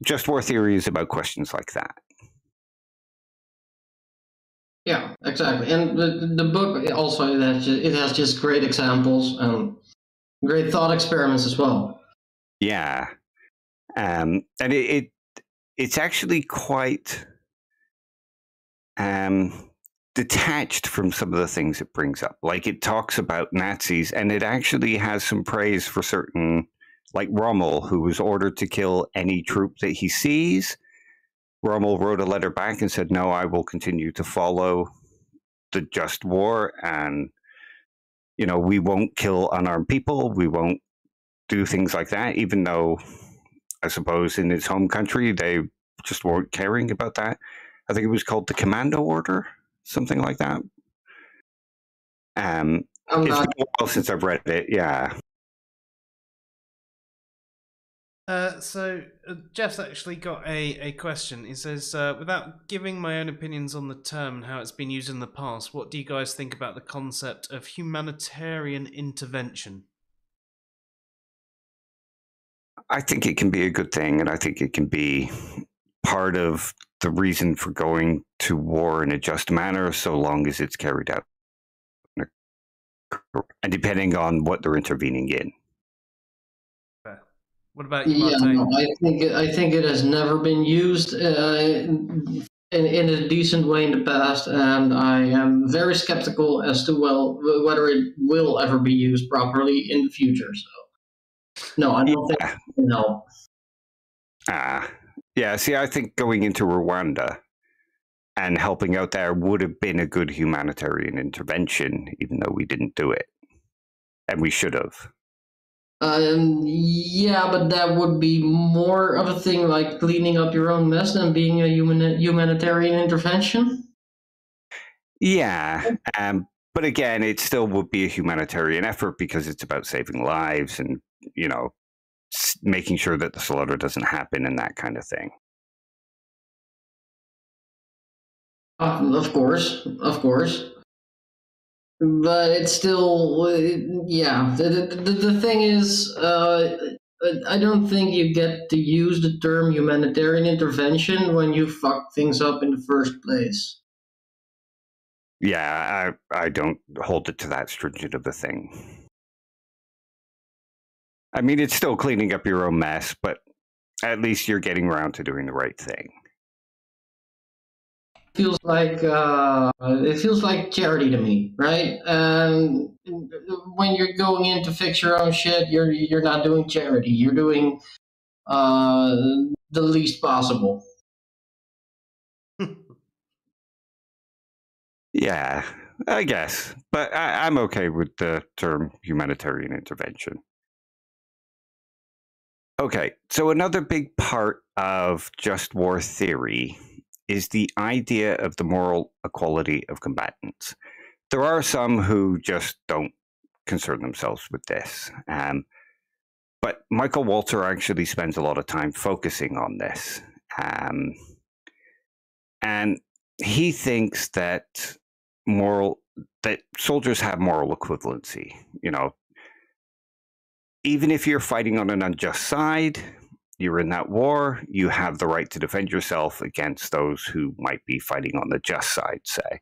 Just war theory is about questions like that. Yeah, exactly. And the book also it has just great examples and great thought experiments as well. Yeah, and it's actually quite detached from some of the things it brings up. Like it talks about Nazis, and it actually has some praise for certain, like Rommel, who was ordered to kill any troop that he sees. Rommel wrote a letter back and said, "No, I will continue to follow the just war, and we won't kill unarmed people. We won't do things like that," even though I suppose in his home country they just weren't caring about that. I think it was called the Commando Order, something like that. It's been a while since I've read it. Yeah. So Jeff's actually got a question. He says, without giving my own opinions on the term and how it's been used in the past, what do you guys think about the concept of humanitarian intervention? I think it can be a good thing, and I think it can be part of the reason for going to war in a just manner, so long as it's carried out, and depending on what they're intervening in. What about you, Martin? No, I think it has never been used in a decent way in the past, and I am very skeptical as to whether it will ever be used properly in the future. So, no, I don't think. No. Yeah. See, I think going into Rwanda and helping out there would have been a good humanitarian intervention, even though we didn't do it, and we should have. Yeah, but that would be more of a thing like cleaning up your own mess than being a humanitarian intervention. Yeah, but again, it still would be a humanitarian effort because it's about saving lives and making sure that the slaughter doesn't happen and that kind of thing. Of course. But it's still, yeah. The thing is, I don't think you get to use the term humanitarian intervention when you fuck things up in the first place. Yeah, I don't hold it to that stringent of a thing. I mean, it's still cleaning up your own mess, but at least you're getting around to doing the right thing. It feels like charity to me, right? And when you're going in to fix your own shit, you're not doing charity. You're doing the least possible. Yeah, I guess, but I'm okay with the term humanitarian intervention. Okay, so another big part of just war theory is the idea of the moral equality of combatants. There are some who just don't concern themselves with this. But Michael Walzer actually spends a lot of time focusing on this. And he thinks that soldiers have moral equivalency. You know, even if you're fighting on an unjust side, you're in that war, you have the right to defend yourself against those who might be fighting on the just side, say.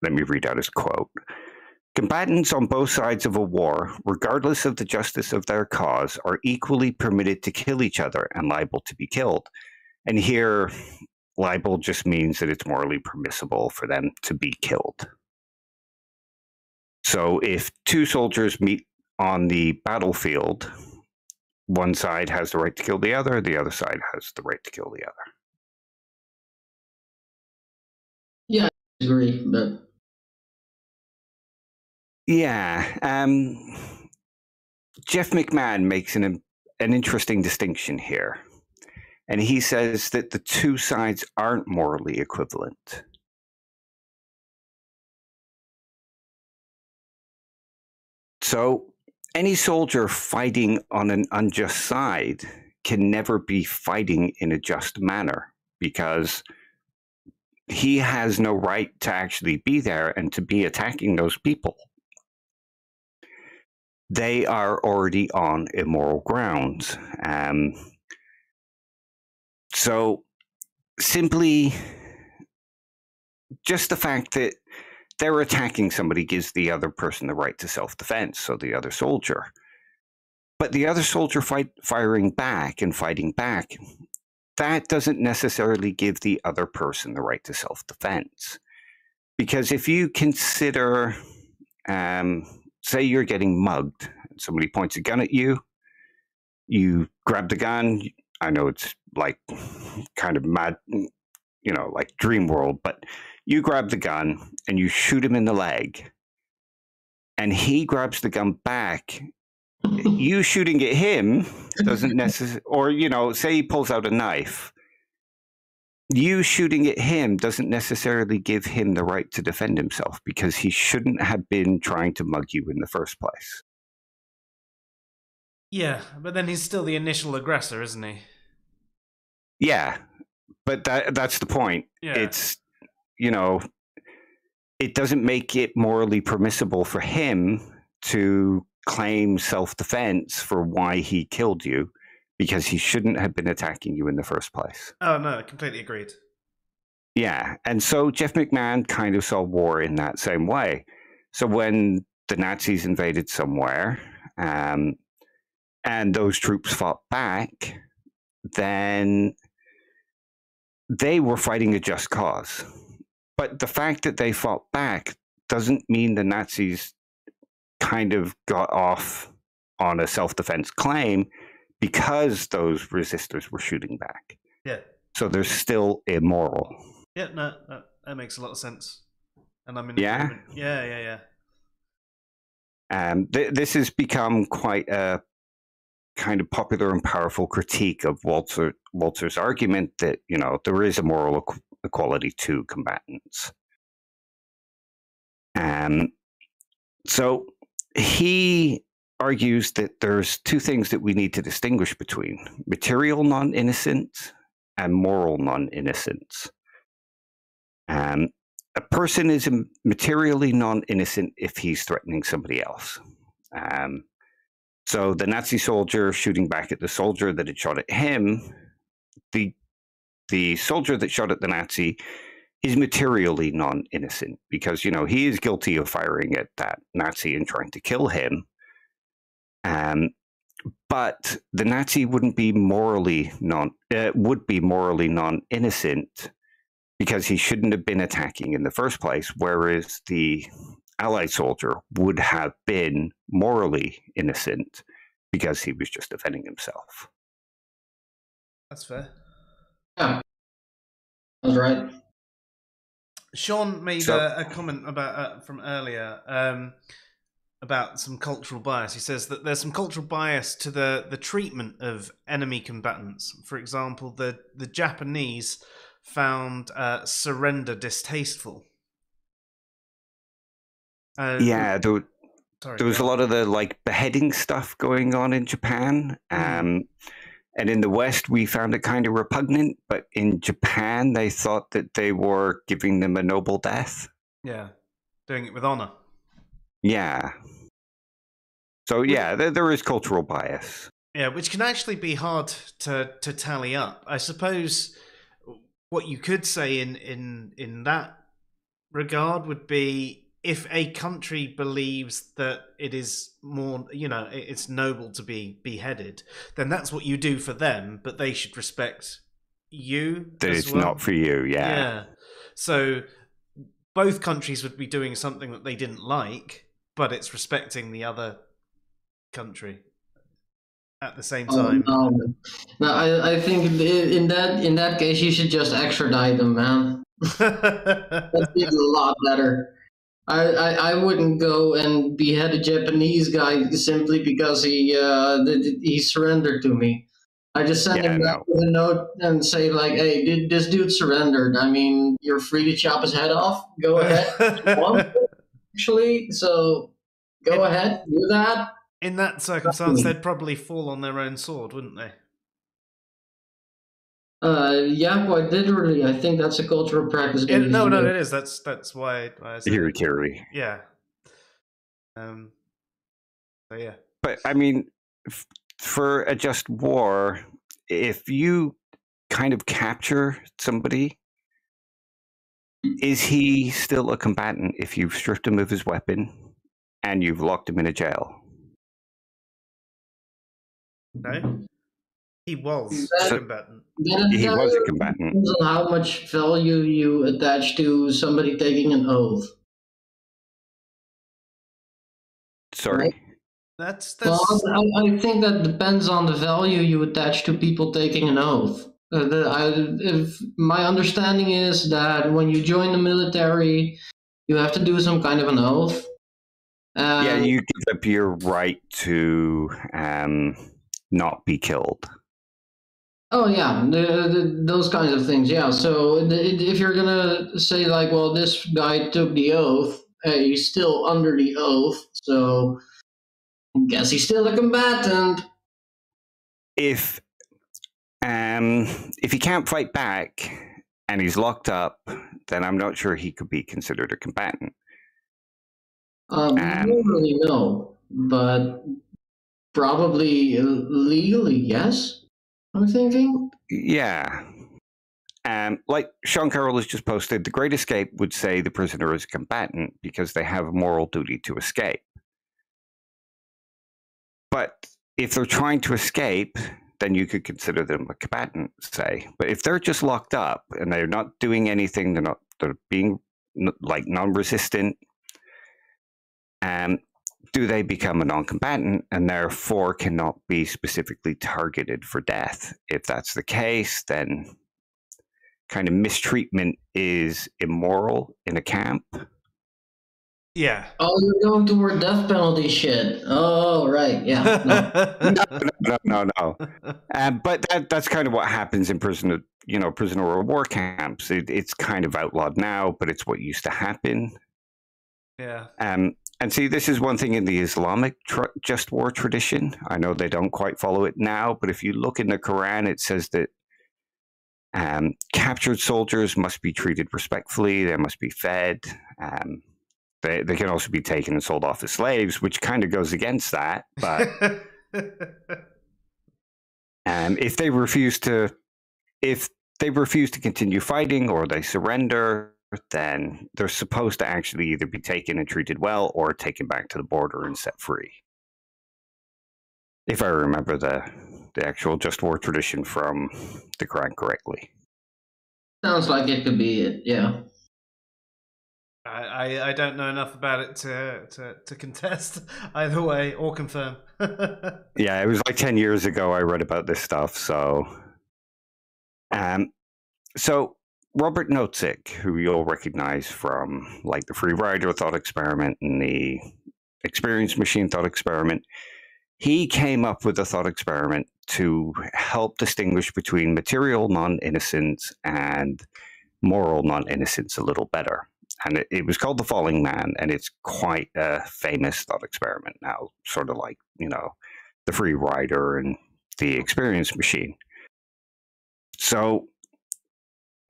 Let me read out his quote. Combatants on both sides of a war, regardless of the justice of their cause, are equally permitted to kill each other and liable to be killed. And here, liable just means that it's morally permissible for them to be killed. So if two soldiers meet on the battlefield, one side has the right to kill the other side has the right to kill the other. Yeah, I agree, but yeah, Jeff McMahon makes an interesting distinction here. And he says that the two sides aren't morally equivalent. So any soldier fighting on an unjust side can never be fighting in a just manner, because he has no right to actually be there and to be attacking those people. They are already on immoral grounds. So simply just the fact that they're attacking somebody gives the other person the right to self-defense, so the other soldier. But the other soldier firing back and fighting back, that doesn't necessarily give the other person the right to self-defense. Because if you consider, say you're getting mugged, and somebody points a gun at you, you grab the gun. I know it's like kind of mad, you know, like dream world, but you grab the gun and you shoot him in the leg, and he grabs the gun back. You shooting at him doesn't necessarily, or, you know, say he pulls out a knife. You shooting at him doesn't necessarily give him the right to defend himself, because he shouldn't have been trying to mug you in the first place. Yeah, but then he's still the initial aggressor, isn't he? Yeah, but that's the point. Yeah. It's, you know, it doesn't make it morally permissible for him to claim self-defense for why he killed you, because he shouldn't have been attacking you in the first place. Oh, no, completely agreed. Yeah, and so Jeff McMahon kind of saw war in that same way. So when the Nazis invaded somewhere, and those troops fought back, then they were fighting a just cause. But the fact that they fought back doesn't mean the Nazis kind of got off on a self-defense claim, because those resistors were shooting back. Yeah. So they're still immoral. Yeah, no, that makes a lot of sense. And I'm in agreement. Yeah. This has become quite a kind of popular and powerful critique of Walzer's argument that, you know, there is a moral equality to combatants. So he argues that there's two things that we need to distinguish between: material non-innocence and moral non-innocence. A person is materially non-innocent if he's threatening somebody else. So the Nazi soldier shooting back at the soldier that had shot at him, the soldier that shot at the Nazi is materially non-innocent, because, you know, he is guilty of firing at that Nazi and trying to kill him. But the Nazi would be morally non-innocent, because he shouldn't have been attacking in the first place, whereas the Allied soldier would have been morally innocent because he was just defending himself. That's fair. Yeah, that's right. Sean made a comment about from earlier. about some cultural bias. He says that there's some cultural bias to the treatment of enemy combatants. For example, the Japanese found surrender distasteful. Yeah, there was a lot of the like beheading stuff going on in Japan. And in the West, we found it kind of repugnant. But in Japan, they thought that they were giving them a noble death. Yeah, doing it with honor. Yeah. So yeah, there is cultural bias. Yeah, which can actually be hard to tally up. I suppose what you could say in that regard would be, if a country believes that it is more, it's noble to be beheaded, then that's what you do for them, but they should respect you. That it's not for you, yeah. Yeah. So both countries would be doing something that they didn't like, but it's respecting the other country at the same time. No, I think in that case you should just extradite them, man. That'd be a lot better. I wouldn't go and behead a Japanese guy simply because he surrendered to me. I just send him back with a note and say like, "Hey, this dude surrendered. I mean, you're free to chop his head off. Go ahead, actually. So go ahead, do that." In that circumstance, they'd probably fall on their own sword, wouldn't they? Yeah, quite literally. I think that's a cultural practice. No, it is. That's why I said Hirikiri. Yeah. So yeah. But I mean, for a just war, if you kind of capture somebody, is he still a combatant if you've stripped him of his weapon and you've locked him in a jail? No. He was a combatant. He was a combatant. Depends on how much value you attach to somebody taking an oath. Sorry? Right? Well, I think that depends on the value you attach to people taking an oath. If my understanding is that when you join the military, you have to do some kind of an oath. Yeah, you give up your right to not be killed. Oh yeah, those kinds of things. Yeah. So if you're gonna say like, well, this guy took the oath, he's still under the oath, so I guess he's still a combatant. If he can't fight back and he's locked up, then I'm not sure he could be considered a combatant. Normally no, but probably legally yes. I'm thinking. Yeah. Like Sean Carroll has just posted, The Great Escape would say the prisoner is a combatant because they have a moral duty to escape. But if they're trying to escape, then you could consider them a combatant, say. But if they're just locked up and they're not doing anything, they're being like non-resistant, do they become a non-combatant and therefore cannot be specifically targeted for death? If that's the case, then kind of mistreatment is immoral in a camp. Yeah. Oh, you're going toward death penalty shit. Oh, right. Yeah. No. But that's kind of what happens in prisoner of war camps. It's kind of outlawed now, but it's what used to happen. Yeah. And see, this is one thing in the Islamic just war tradition. I know they don't quite follow it now, but if you look in the Quran, it says that captured soldiers must be treated respectfully. They must be fed. They can also be taken and sold off as slaves, which kind of goes against that. But if they refuse to continue fighting or they surrender, then they're supposed to actually either be taken and treated well or taken back to the border and set free. If I remember the actual just war tradition from the Quran correctly. Sounds like it could be it, yeah. I don't know enough about it to contest either way or confirm. Yeah, it was like 10 years ago I read about this stuff, so Robert Nozick, who you'll recognize from like the Free Rider Thought Experiment and the experience machine thought experiment. He came up with a thought experiment to help distinguish between material non-innocence and moral non-innocence a little better. And it was called The Falling Man, and it's quite a famous thought experiment now, sort of like, the Free Rider and the Experience Machine. So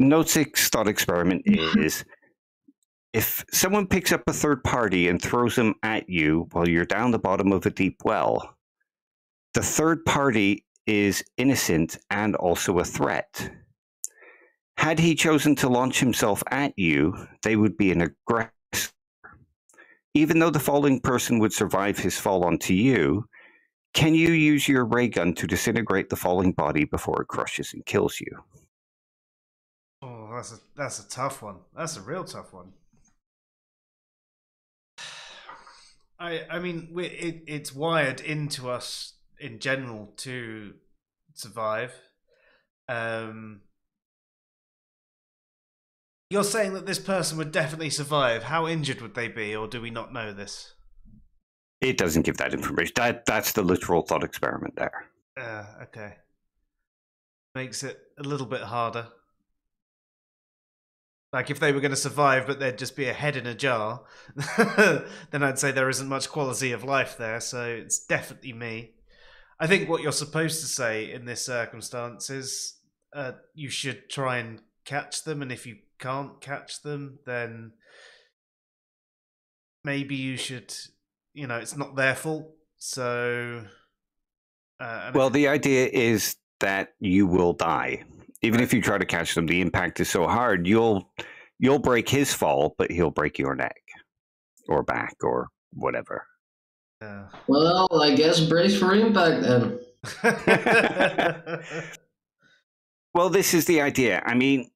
Nozick's thought experiment is, if someone picks up a third party and throws them at you while you're down the bottom of a deep well, the third party is innocent and also a threat. Had he chosen to launch himself at you, they would be an aggressor. Even though the falling person would survive his fall onto you, can you use your ray gun to disintegrate the falling body before it crushes and kills you? Oh, that's a tough one. That's a real tough one. I mean, it's wired into us in general to survive. You're saying that this person would definitely survive. How injured would they be, or do we not know this? It doesn't give that information. That's the literal thought experiment there. Okay. Makes it a little bit harder. Like, if they were going to survive, but there'd just be a head in a jar, then I'd say there isn't much quality of life there, so it's definitely me. I think what you're supposed to say in this circumstance is you should try and catch them, and if you can't catch them, then maybe you should, it's not their fault, so... well, the idea is that you will die. Even if you try to catch them, the impact is so hard, you'll break his fall, but he'll break your neck or back or whatever. Well, I guess brace for impact then. Well, this is the idea. I mean,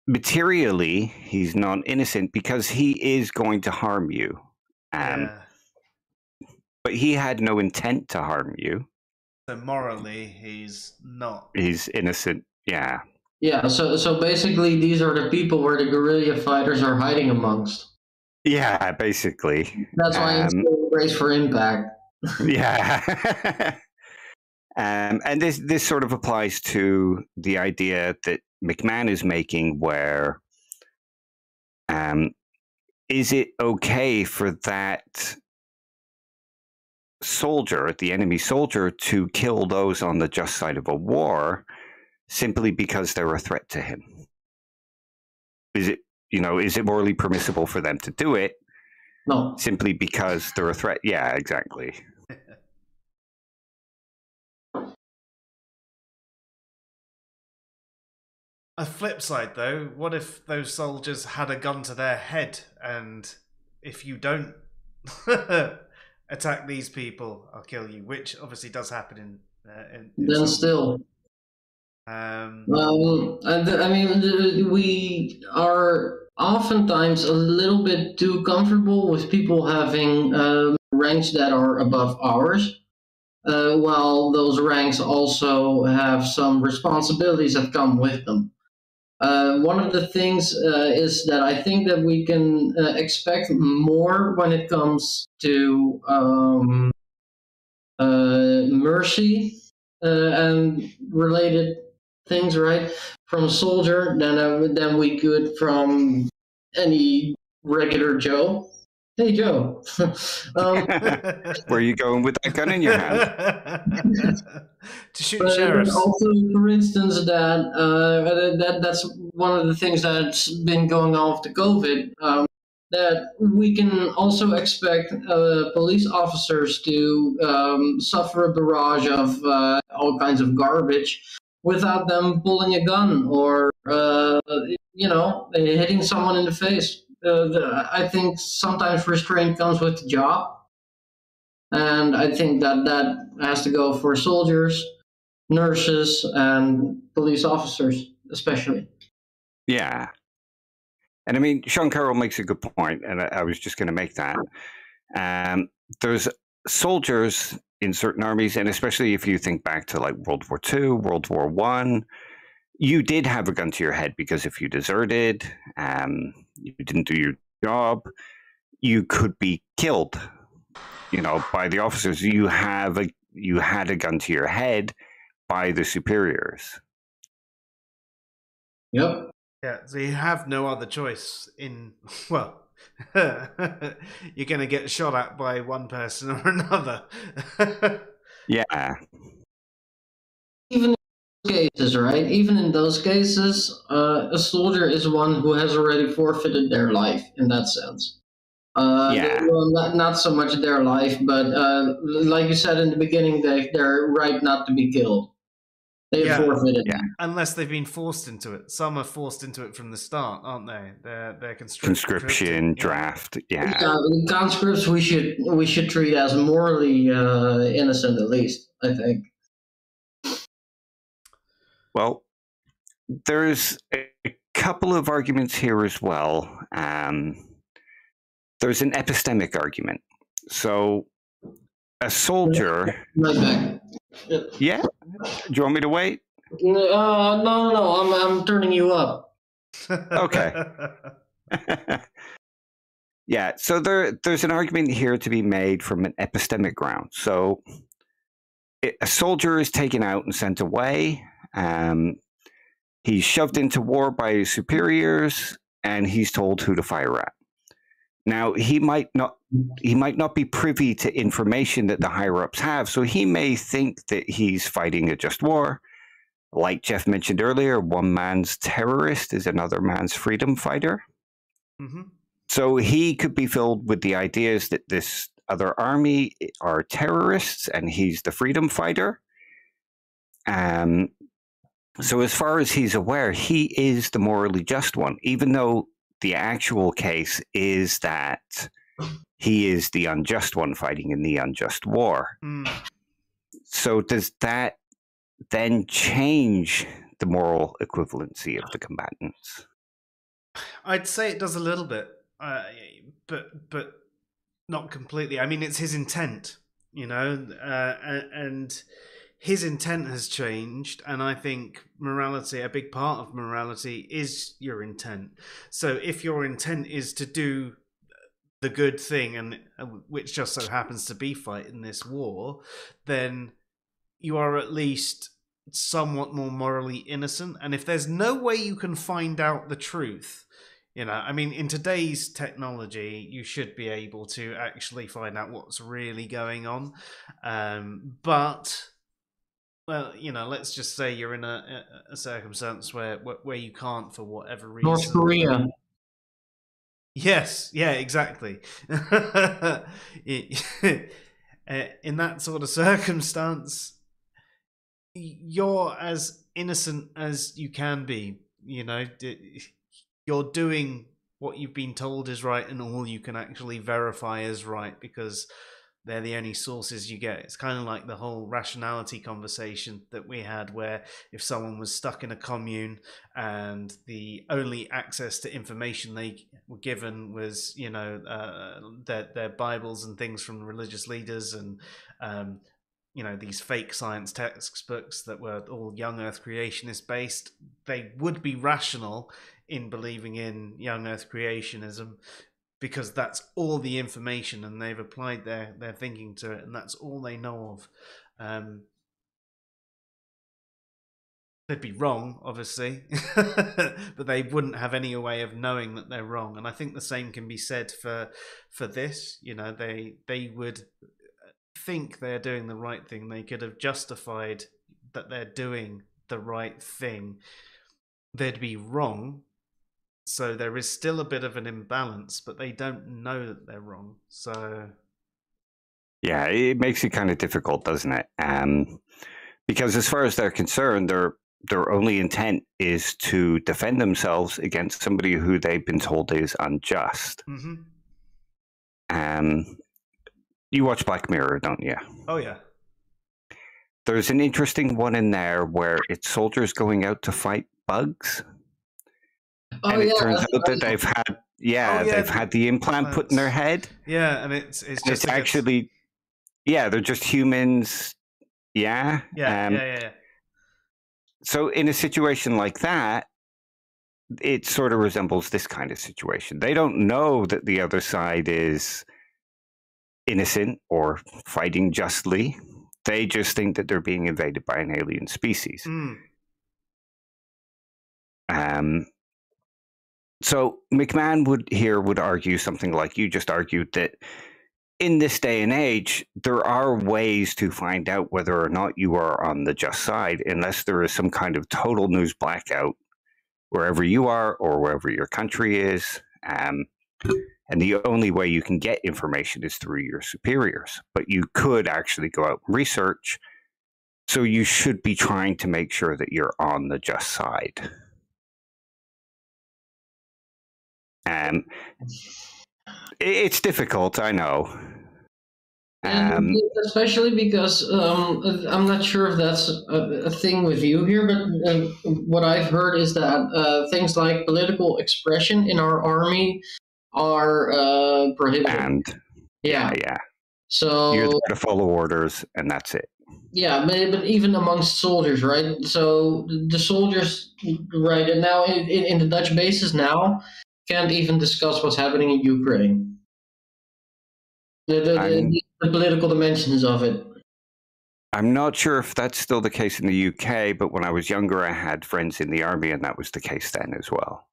materially, he's non-innocent because he is going to harm you. But he had no intent to harm you. So morally, he's not. He's innocent, yeah. Yeah, so basically these are the people where the guerrilla fighters are hiding amongst. Yeah, basically. That's why it's brace for impact. Yeah. And this sort of applies to the idea that McMahon is making where is it okay for that soldier, the enemy soldier, to kill those on the just side of a war simply because they're a threat to him? Is it morally permissible for them to do it? No. Simply because they're a threat? Yeah, exactly. A flip side, though, what if those soldiers had a gun to their head, and if you don't attack these people, I'll kill you, which obviously does happen in then still. I mean, we are oftentimes a little bit too comfortable with people having ranks that are above ours, while those ranks also have some responsibilities that come with them. One of the things is that I think that we can expect more when it comes to mercy and related things, right, from a soldier than we could from any regular Joe. Hey, Joe. Where are you going with that gun in your hand? To shoot sheriffs. Also, for instance, that's one of the things that's been going on with the COVID. That we can also expect police officers to suffer a barrage of all kinds of garbage without them pulling a gun or hitting someone in the face. I think sometimes restraint comes with the job, and I think that has to go for soldiers, nurses, and police officers especially. Yeah. And I mean, Sean Carroll makes a good point, and I was just going to make that. There's soldiers in certain armies, and especially if you think back to like World War II, World War I, you did have a gun to your head because if you deserted, you didn't do your job, you could be killed by the officers. You had a gun to your head by the superiors. Yep. Yeah, so you have no other choice well, you're going to get shot at by one person or another. Yeah. Even in those cases, right? Even in those cases, a soldier is one who has already forfeited their life in that sense. Well, not so much their life, but like you said in the beginning, they're right not to be killed. They forfeited. Yeah. Unless they've been forced into it. Some are forced into it from the start, aren't they? They're conscription, draft. Yeah. Conscripts we should treat as morally innocent, at least, I think. Well, there's a couple of arguments here as well. There's an epistemic argument. So, a soldier. Right back. Yeah. Do you want me to wait? No. I'm turning you up. Okay. Yeah. So there's an argument here to be made from an epistemic ground. So, a soldier is taken out and sent away. He's shoved into war by his superiors, and he's told who to fire at. Now, he might not be privy to information that the higher-ups have, so he may think that he's fighting a just war. Like Jeff mentioned earlier, one man's terrorist is another man's freedom fighter. Mm-hmm. So he could be filled with the ideas that this other army are terrorists, and he's the freedom fighter. So as far as he's aware, he is the morally just one, even though the actual case is that he is the unjust one fighting in the unjust war. Mm. So does that then change the moral equivalency of the combatants? I'd say it does a little bit, but not completely. I mean, it's his intent, and his intent has changed, and I think morality, a big part of morality, is your intent. So if your intent is to do the good thing, and which just so happens to be fighting this war, then you are at least somewhat more morally innocent. And if there's no way you can find out the truth, I mean, in today's technology, you should be able to actually find out what's really going on. But, well, let's just say you're in a circumstance where you can't, for whatever reason. North Korea. Yes, yeah, exactly. In that sort of circumstance, you're as innocent as you can be. You're doing what you've been told is right, and all you can actually verify is right, because they're the only sources you get. It's kind of like the whole rationality conversation that we had, where if someone was stuck in a commune and the only access to information they were given was, their Bibles and things from religious leaders, and these fake science textbooks that were all young Earth creationist based, they would be rational in believing in young Earth creationism, because that's all the information, and they've applied their thinking to it, and that's all they know of. They'd be wrong, obviously, but they wouldn't have any way of knowing that they're wrong. And I think the same can be said for this. They would think they're doing the right thing. They could have justified that they're doing the right thing. They'd be wrong. So there is still a bit of an imbalance, but they don't know that they're wrong. So yeah, it makes it kind of difficult, doesn't it? Because as far as they're concerned, their only intent is to defend themselves against somebody who they've been told is unjust. Mm-hmm. You watch Black Mirror, don't you? Oh yeah. There's an interesting one in there where it's soldiers going out to fight bugs. And it turns out that they've had the implant put in their head. Yeah, and it's just actually, they're just humans. Yeah. Yeah. So in a situation like that, it sort of resembles this kind of situation. They don't know that the other side is innocent or fighting justly. They just think that they're being invaded by an alien species. So McMahon would argue something like you just argued, that in this day and age, there are ways to find out whether or not you are on the just side, unless there is some kind of total news blackout wherever you are or wherever your country is. And the only way you can get information is through your superiors. But you could actually go out and research. So you should be trying to make sure that you're on the just side. It's difficult, I know. And especially because I'm not sure if that's a thing with you here, but what I've heard is that things like political expression in our army are prohibited. And yeah. So you're there to follow orders, and that's it. Yeah, but even amongst soldiers, right? So the soldiers, right, and now in the Dutch bases now, can't even discuss what's happening in Ukraine. The political dimensions of it. I'm not sure if that's still the case in the UK, but when I was younger, I had friends in the army, and that was the case then as well.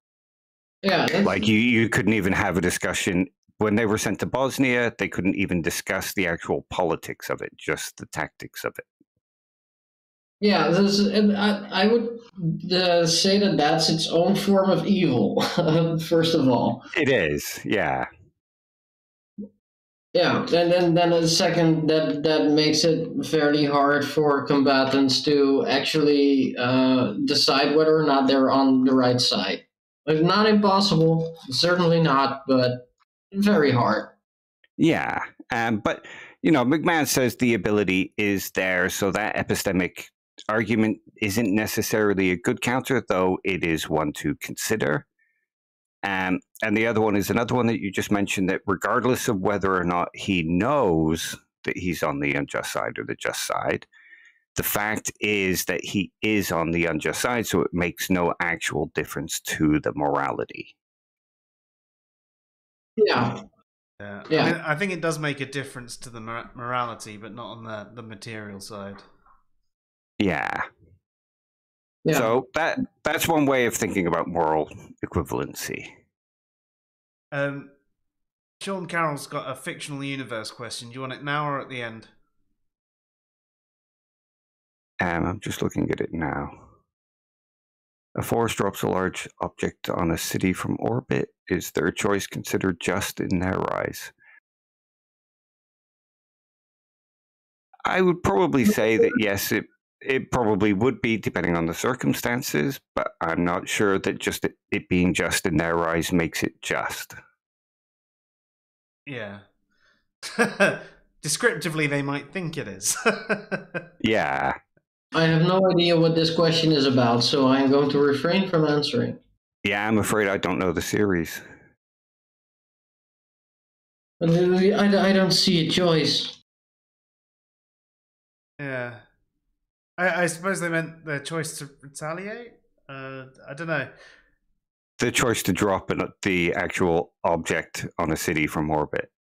Yeah. Like you couldn't even have a discussion. When they were sent to Bosnia, they couldn't even discuss the actual politics of it, just the tactics of it. Yeah, and I would say that that's its own form of evil, first of all. It is, yeah. Yeah, and then the second, that makes it fairly hard for combatants to actually decide whether or not they're on the right side. It's not impossible, certainly not, but very hard. Yeah, but, McMahon says the ability is there, so that epistemic argument isn't necessarily a good counter, though it is one to consider. And the other one is another one that you just mentioned, that regardless of whether or not he knows that he's on the unjust side or the just side, the fact is that he is on the unjust side, so it makes no actual difference to the morality. Yeah. I think it does make a difference to the morality, but not on the material side. Yeah. So that's one way of thinking about moral equivalency. Sean Carroll's got a fictional universe question. Do you want it now or at the end? I'm just looking at it now. A force drops a large object on a city from orbit. Is their choice considered just in their eyes? I would probably say that yes, it probably would be, depending on the circumstances, but I'm not sure that just it being just in their eyes makes it just. Yeah. Descriptively, they might think it is. Yeah. I have no idea what this question is about, so I'm going to refrain from answering. Yeah, I'm afraid I don't know the series. I don't see a choice. Yeah. I suppose they meant their choice to retaliate? I don't know. The choice to drop the actual object on a city from orbit.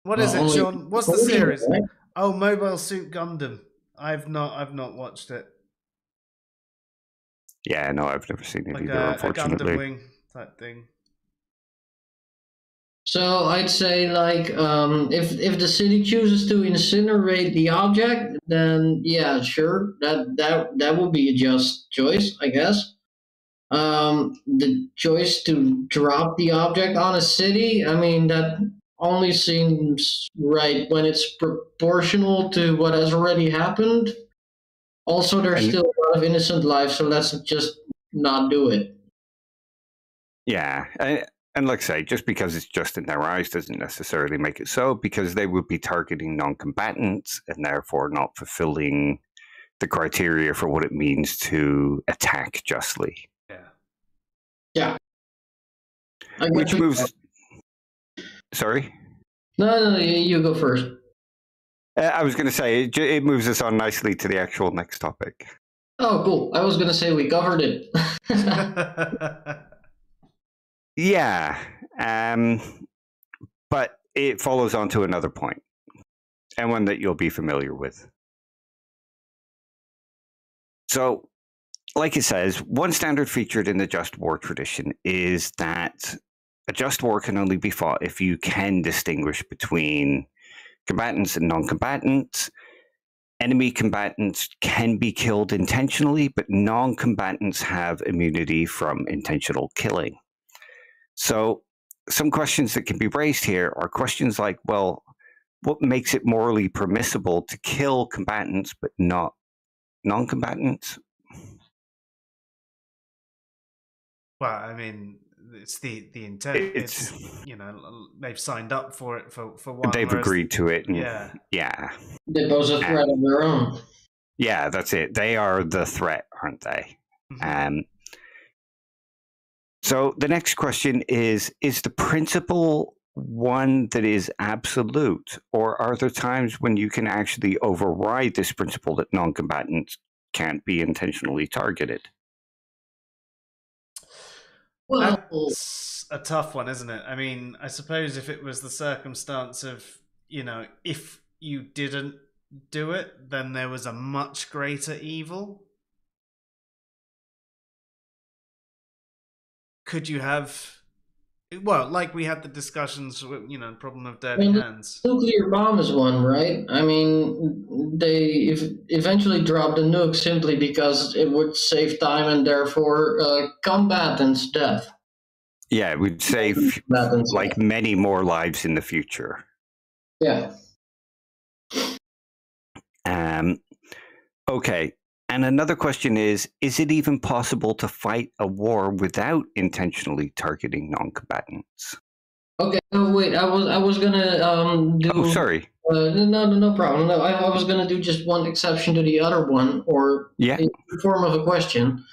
What is it, Sean? What's the series? Oh, Mobile Suit Gundam. I've not watched it. Yeah, no, I've never seen it like either, unfortunately. A Gundam Wing type thing. So I'd say, like, if the city chooses to incinerate the object, then yeah, sure, that would be a just choice, I guess. The choice to drop the object on a city, I mean, that only seems right when it's proportional to what has already happened. Also, there's still a lot of innocent lives, so let's just not do it. Yeah, and like I say, just because it's just in their eyes doesn't necessarily make it so, because they would be targeting non-combatants and therefore not fulfilling the criteria for what it means to attack justly. Yeah. Which moves... Sorry? No, you go first. I was going to say, it moves us on nicely to the actual next topic. Oh, cool. I was going to say we covered it. Yeah. But it follows on to another point, and one that you'll be familiar with. So, like it says, one standard featured in the just war tradition is that a just war can only be fought if you can distinguish between combatants and non-combatants. Enemy combatants can be killed intentionally, but non-combatants have immunity from intentional killing. So some questions that can be raised here are questions like, well, what makes it morally permissible to kill combatants but not non-combatants? Well, I mean, it's the intent. It's they've signed up for it for one. They've agreed to it. And, yeah. They pose a threat of their own. Yeah, that's it. They are the threat, aren't they? Mm-hmm. So the next question is the principle one that is absolute, or are there times when you can actually override this principle that non-combatants can't be intentionally targeted? Well, that's a tough one, isn't it? I mean, I suppose if it was the circumstance of, if you didn't do it, then there was a much greater evil. Could you have, well, like we had the discussions with, problem of dirty hands. Nuclear bomb is one, right? I mean, they eventually dropped the nuke simply because it would save time and therefore combatants' death. Yeah, it would save like many more lives in the future. Yeah. Okay. And another question is it even possible to fight a war without intentionally targeting non-combatants? Okay, wait, I was gonna do... Oh, sorry. No problem. No, I was gonna do just one exception to the other one, or in the form of a question.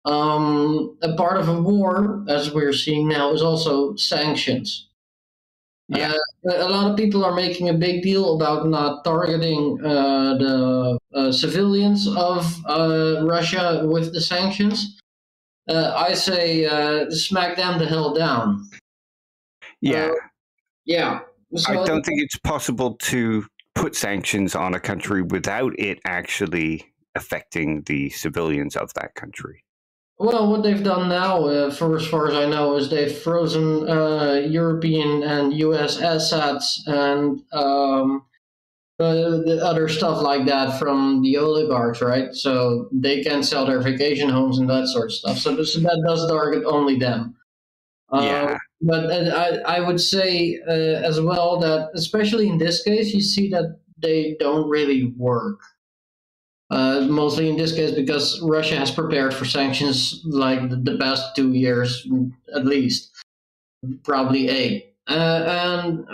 A part of a war, as we're seeing now, is also sanctions. Yeah. A lot of people are making a big deal about not targeting the civilians of Russia with the sanctions. I say smack them the hell down. Yeah. Yeah. So I don't think it's possible to put sanctions on a country without it actually affecting the civilians of that country. Well, what they've done now, for as far as I know, is they've frozen European and U.S. assets and the other stuff like that from the oligarchs, right? So they can sell their vacation homes and that sort of stuff. So that does target only them. Yeah. But I would say as well that, especially in this case, you see that they don't really work. Mostly in this case because Russia has prepared for sanctions like the past 2 years at least, probably 8. What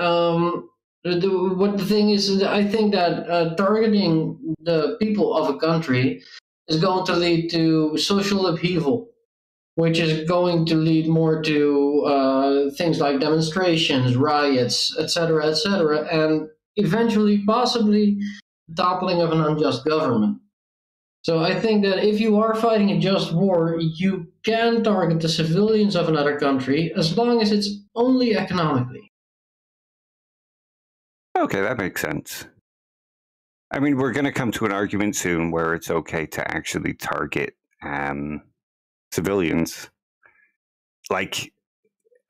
the thing is, I think that targeting the people of a country is going to lead to social upheaval, which is going to lead more to things like demonstrations, riots, etc., and eventually, possibly, the toppling of an unjust government. So I think that if you are fighting a just war, you can target the civilians of another country as long as it's only economically. Okay, that makes sense. I mean, we're going to come to an argument soon where it's okay to actually target civilians, like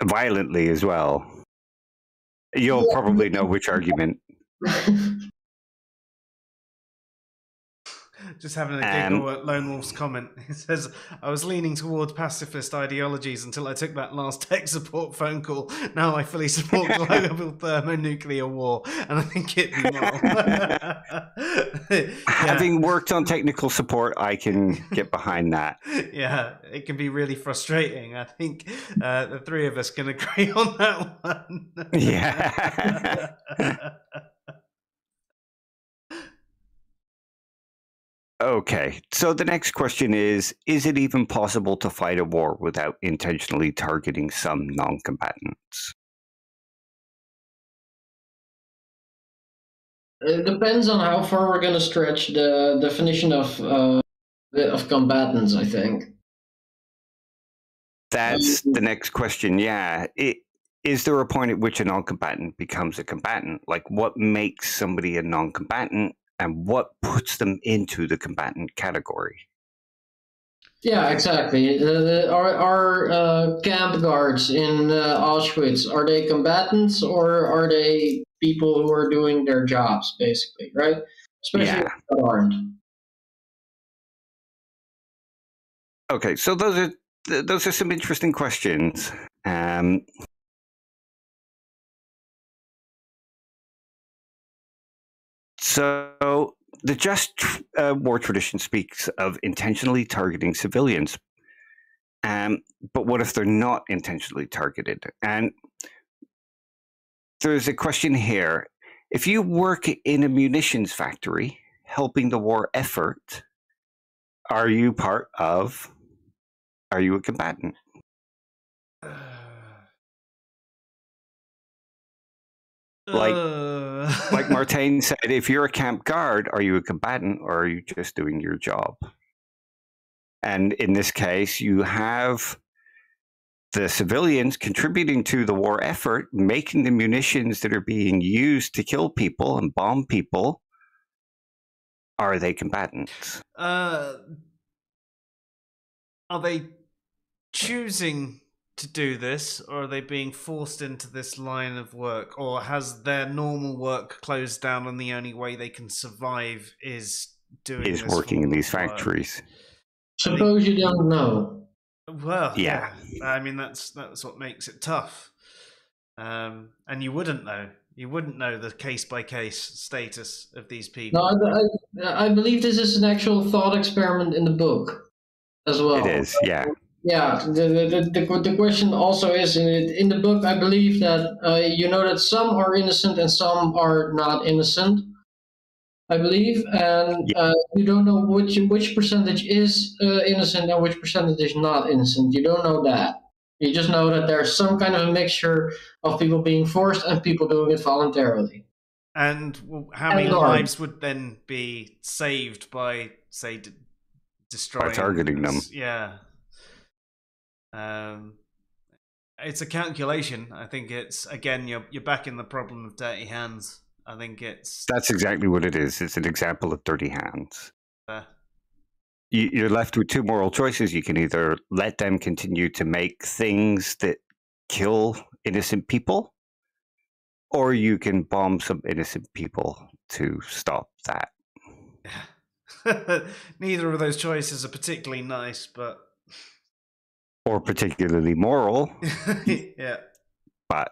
violently as well. You'll probably know which argument. Just having a giggle at Lone Wolf's comment. He says, I was leaning towards pacifist ideologies until I took that last tech support phone call. Now I fully support global thermonuclear war, and I think it'd be moral. Having worked on technical support, I can get behind that. Yeah, it can be really frustrating. I think the three of us can agree on that one. Yeah. Okay, so the next question is it even possible to fight a war without intentionally targeting some non-combatants? It depends on how far we're going to stretch the definition of combatants, I think. That's the next question, yeah. is there a point at which a non-combatant becomes a combatant? Like, what makes somebody a non-combatant, and what puts them into the combatant category? Yeah, exactly. Our camp guards in Auschwitz, are they combatants or are they people who are doing their jobs, basically, right? Especially Yeah. if they're armed. Okay, so those are some interesting questions. So the just war tradition speaks of intentionally targeting civilians. But what if they're not intentionally targeted? And there's a question here. If you work in a munitions factory helping the war effort, are you a combatant? Like Martijn said, if you're a camp guard, are you a combatant or are you just doing your job? And in this case, you have the civilians contributing to the war effort, making the munitions that are being used to kill people and bomb people. Are they combatants? Are they choosing to do this, or are they being forced into this line of work, or has their normal work closed down and the only way they can survive is working in these factories? Suppose you don't know. Well, yeah. I mean, that's what makes it tough. And you wouldn't know. You wouldn't know the case-by-case status of these people. No, I believe this is an actual thought experiment in the book as well. It is, yeah. Yeah, the question also is in the book, I believe that you know that some are innocent and some are not innocent, I believe, and you don't know which percentage is innocent and which percentage is not innocent. You don't know that. You just know that there's some kind of a mixture of people being forced and people doing it voluntarily. And how many lives would then be saved by, say, destroying? By targeting them. Yeah. It's a calculation. I think it's, again, you're back in the problem of dirty hands. I think that's exactly what it is. It's an example of dirty hands. You're left with two moral choices. You can either let them continue to make things that kill innocent people, or you can bomb some innocent people to stop that. Neither of those choices are particularly nice, but or particularly moral. Yeah. But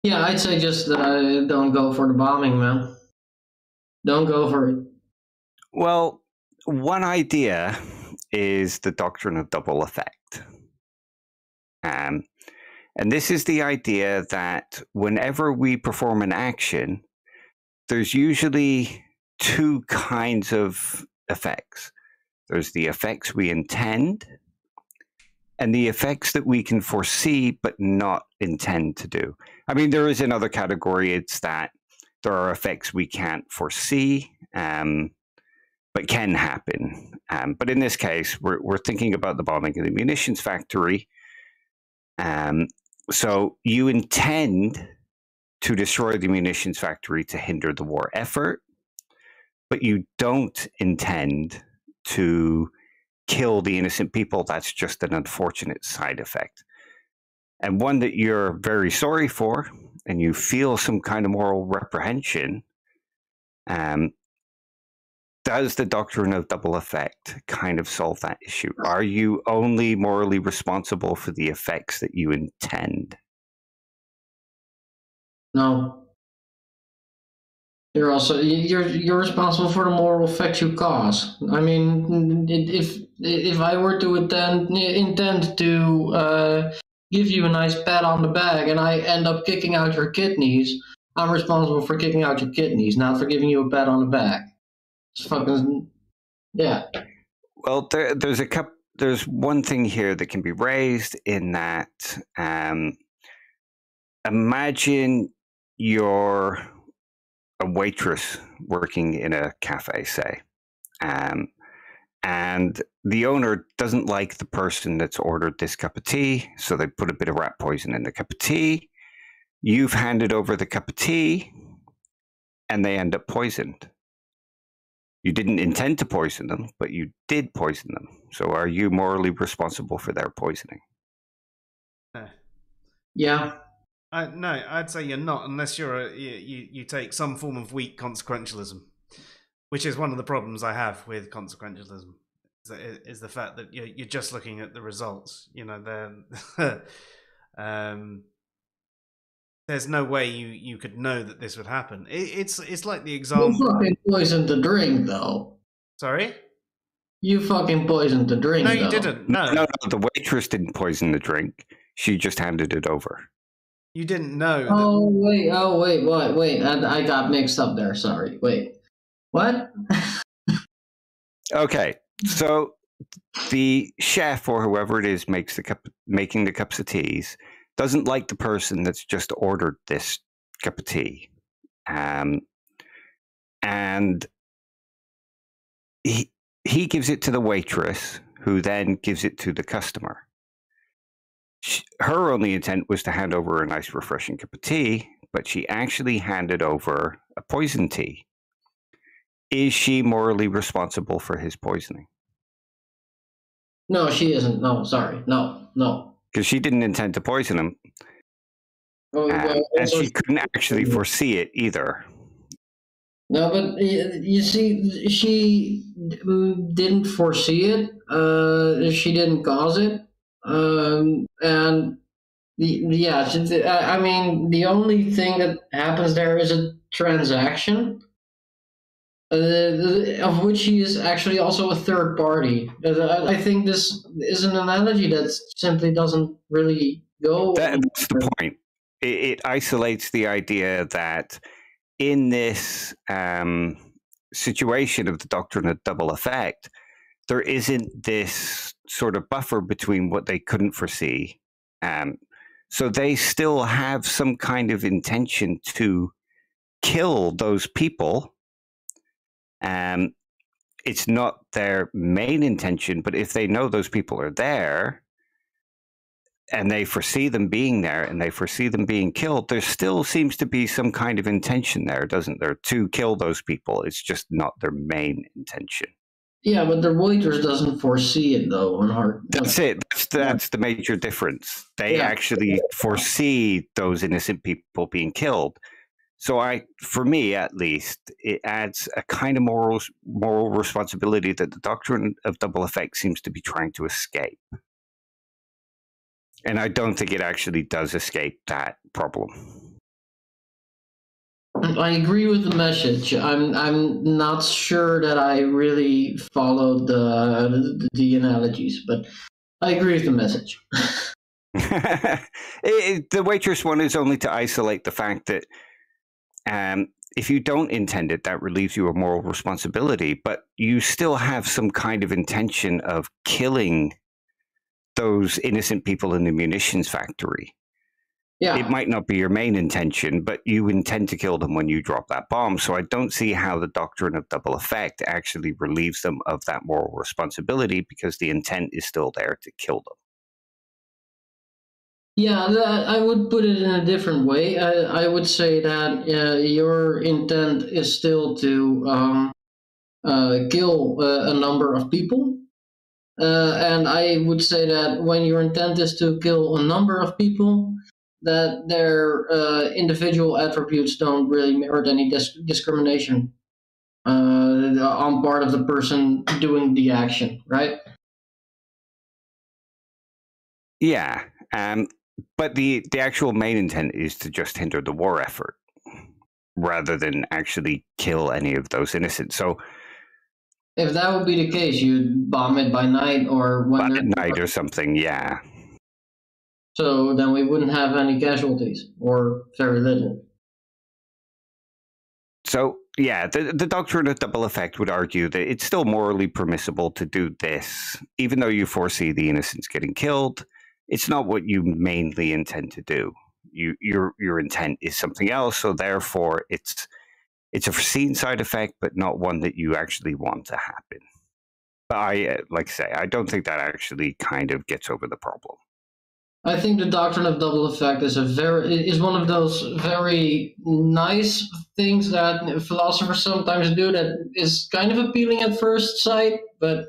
yeah, I'd say just don't go for the bombing, man. Don't go for it. Well, one idea is the doctrine of double effect. And this is the idea that whenever we perform an action, there's usually two kinds of effects. There's the effects we intend and the effects that we can foresee but not intend to do. I mean, there is another category. It's that there are effects we can't foresee, but can happen. But in this case, we're thinking about the bombing of the munitions factory. So you intend to destroy the munitions factory to hinder the war effort, but you don't intend to kill the innocent people. That's just an unfortunate side effect. And one that you're very sorry for, and you feel some kind of moral reprehension. Does the doctrine of double effect kind of solve that issue? Are you only morally responsible for the effects that you intend? No. You're also you're responsible for the moral effects you cause. I mean, if I were to intend to give you a nice pat on the back and I end up kicking out your kidneys, I'm responsible for kicking out your kidneys, not for giving you a pat on the back. It's fucking, yeah. Well, there's one thing here that can be raised in that. Imagine you're a waitress working in a cafe, say, and And the owner doesn't like the person that's ordered this cup of tea, so they put a bit of rat poison in the cup of tea. You've handed over the cup of tea, and they end up poisoned. You didn't intend to poison them, but you did poison them. So are you morally responsible for their poisoning? Yeah. No, I'd say you're not, unless you take some form of weak consequentialism, which is one of the problems I have with consequentialism. Is the fact that you're just looking at the results. You know, there's no way you could know that this would happen. It's like the example. You fucking poisoned the drink, though. Sorry? You fucking poisoned the drink. No, you though. didn't. No. No, the waitress didn't poison the drink. She just handed it over. You didn't know. Oh wait, wait. I got mixed up there. Sorry. Wait. What? Okay, so the chef or whoever it is making the cups of teas doesn't like the person that's just ordered this cup of tea, and he gives it to the waitress, who then gives it to the customer. Her only intent was to hand over a nice, refreshing cup of tea, but she actually handed over a poison tea. Is she morally responsible for his poisoning? No, she isn't. No, sorry. No. Because she didn't intend to poison him. And she couldn't actually foresee it either. No, but you see, she didn't foresee it. She didn't cause it. And I mean, the only thing that happens there is a transaction, of which she is actually also a third party. I think this is an analogy that simply doesn't really go. That's the point. It isolates the idea that in this situation of the doctrine of double effect, there isn't this sort of buffer between what they couldn't foresee. So they still have some kind of intention to kill those people. It's not their main intention, but if they know those people are there and they foresee them being there and they foresee them being killed, there still seems to be some kind of intention there, doesn't there, to kill those people? It's just not their main intention. Yeah, but the waitress doesn't foresee it, though. On her. That's it. That's the major difference. They actually foresee those innocent people being killed. So for me at least, it adds a kind of moral responsibility that the doctrine of double effect seems to be trying to escape. And I don't think it actually does escape that problem. I agree with the message. I'm not sure that I really followed the analogies, but I agree with the message. The waitress one is only to isolate the fact that if you don't intend it, that relieves you of moral responsibility, but you still have some kind of intention of killing those innocent people in the munitions factory. Yeah. It might not be your main intention, but you intend to kill them when you drop that bomb. So I don't see how the doctrine of double effect actually relieves them of that moral responsibility, because the intent is still there to kill them. Yeah, I would put it in a different way. I would say that your intent is still to kill a number of people. And I would say that when your intent is to kill a number of people, that their individual attributes don't really merit any discrimination on part of the person doing the action, right? Yeah, but the actual main intent is to just hinder the war effort rather than actually kill any of those innocents. So if that would be the case, you'd bomb it by night or when at night or something, yeah. So then we wouldn't have any casualties, or very little. So, yeah, the doctrine of double effect would argue that it's still morally permissible to do this, even though you foresee the innocents getting killed. It's not what you mainly intend to do. Your intent is something else, so therefore it's a foreseen side effect, but not one that you actually want to happen. But like I say, I don't think that actually kind of gets over the problem. I think the doctrine of double effect is one of those very nice things that philosophers sometimes do that is kind of appealing at first sight, but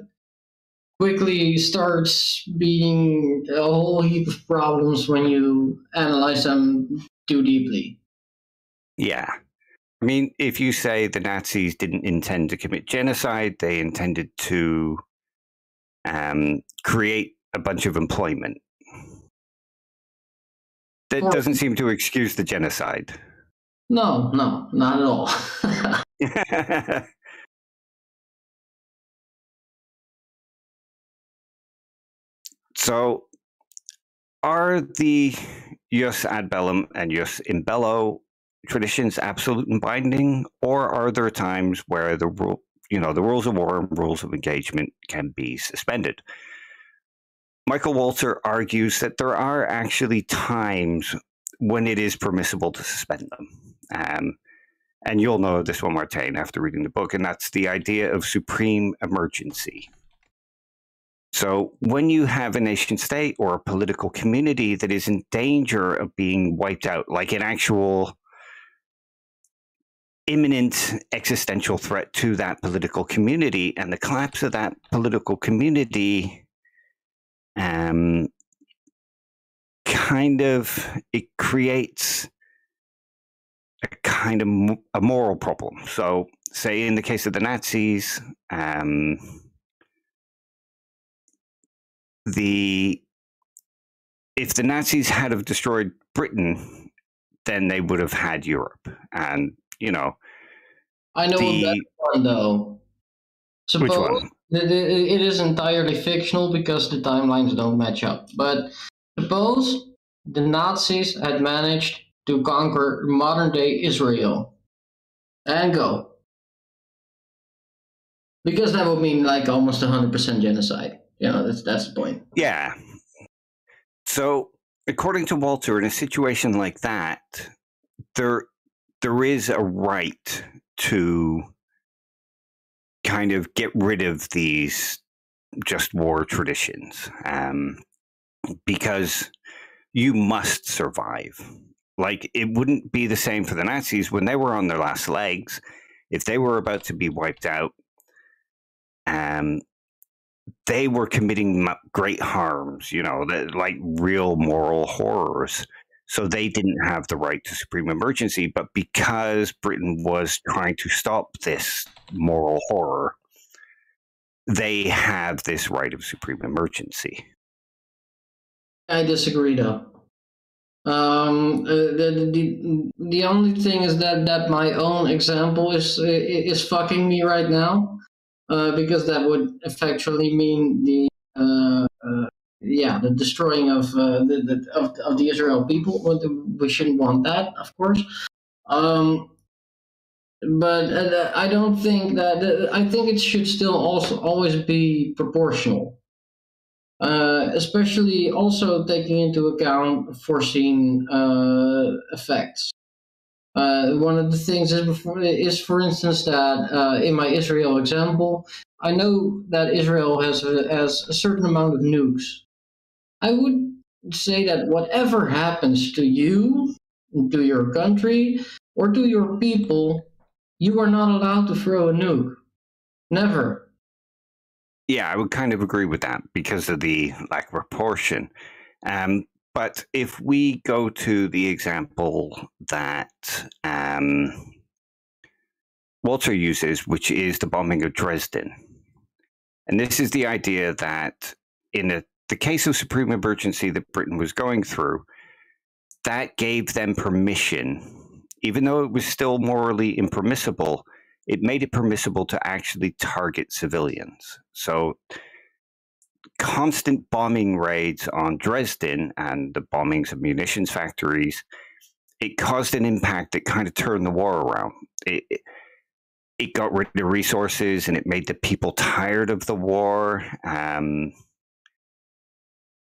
quickly starts being a whole heap of problems when you analyze them too deeply. Yeah. I mean, if you say the Nazis didn't intend to commit genocide, they intended to create a bunch of employment. That doesn't seem to excuse the genocide. No, not at all. So, are the jus ad bellum and jus in bello traditions absolute and binding, or are there times where the rules of war and rules of engagement can be suspended? Michael Walzer argues that there are actually times when it is permissible to suspend them. And you'll know this one, Martijn, after reading the book, and that's the idea of supreme emergency. So when you have a nation state or a political community that is in danger of being wiped out, like an actual imminent existential threat to that political community, and the collapse of that political community it creates a kind of a moral problem. So, say in the case of the Nazis, if the Nazis had have destroyed Britain, then they would have had Europe, and I know that one though. Which one? It is entirely fictional because the timelines don't match up. But suppose the Nazis had managed to conquer modern day Israel and go. Because that would mean like almost 100% genocide. That's the point. Yeah. So, according to Walzer, in a situation like that, there is a right to kind of get rid of these just war traditions, because you must survive. Like, it wouldn't be the same for the Nazis when they were on their last legs. If they were about to be wiped out, they were committing great harms, like real moral horrors. So they didn't have the right to supreme emergency. But because Britain was trying to stop this moral horror, they have this right of supreme emergency. I disagree, though. The only thing is that my own example is fucking me right now, because that would effectually mean the destroying of the Israel people. We shouldn't want that, of course. But I don't think that. I think it should still also always be proportional. Especially also taking into account foreseen effects. One of the things is, for instance, that in my Israel example, I know that Israel has a certain amount of nukes. I would say that whatever happens to you, to your country, or to your people, you are not allowed to throw a nuke. Never. Yeah, I would kind of agree with that because of the lack of proportion. But if we go to the example that Walzer uses, which is the bombing of Dresden, and this is the idea that in the case of supreme emergency that Britain was going through, that gave them permission, even though it was still morally impermissible, it made it permissible to actually target civilians. So constant bombing raids on Dresden and the bombings of munitions factories, it caused an impact that kind of turned the war around. It got rid of resources and it made the people tired of the war. And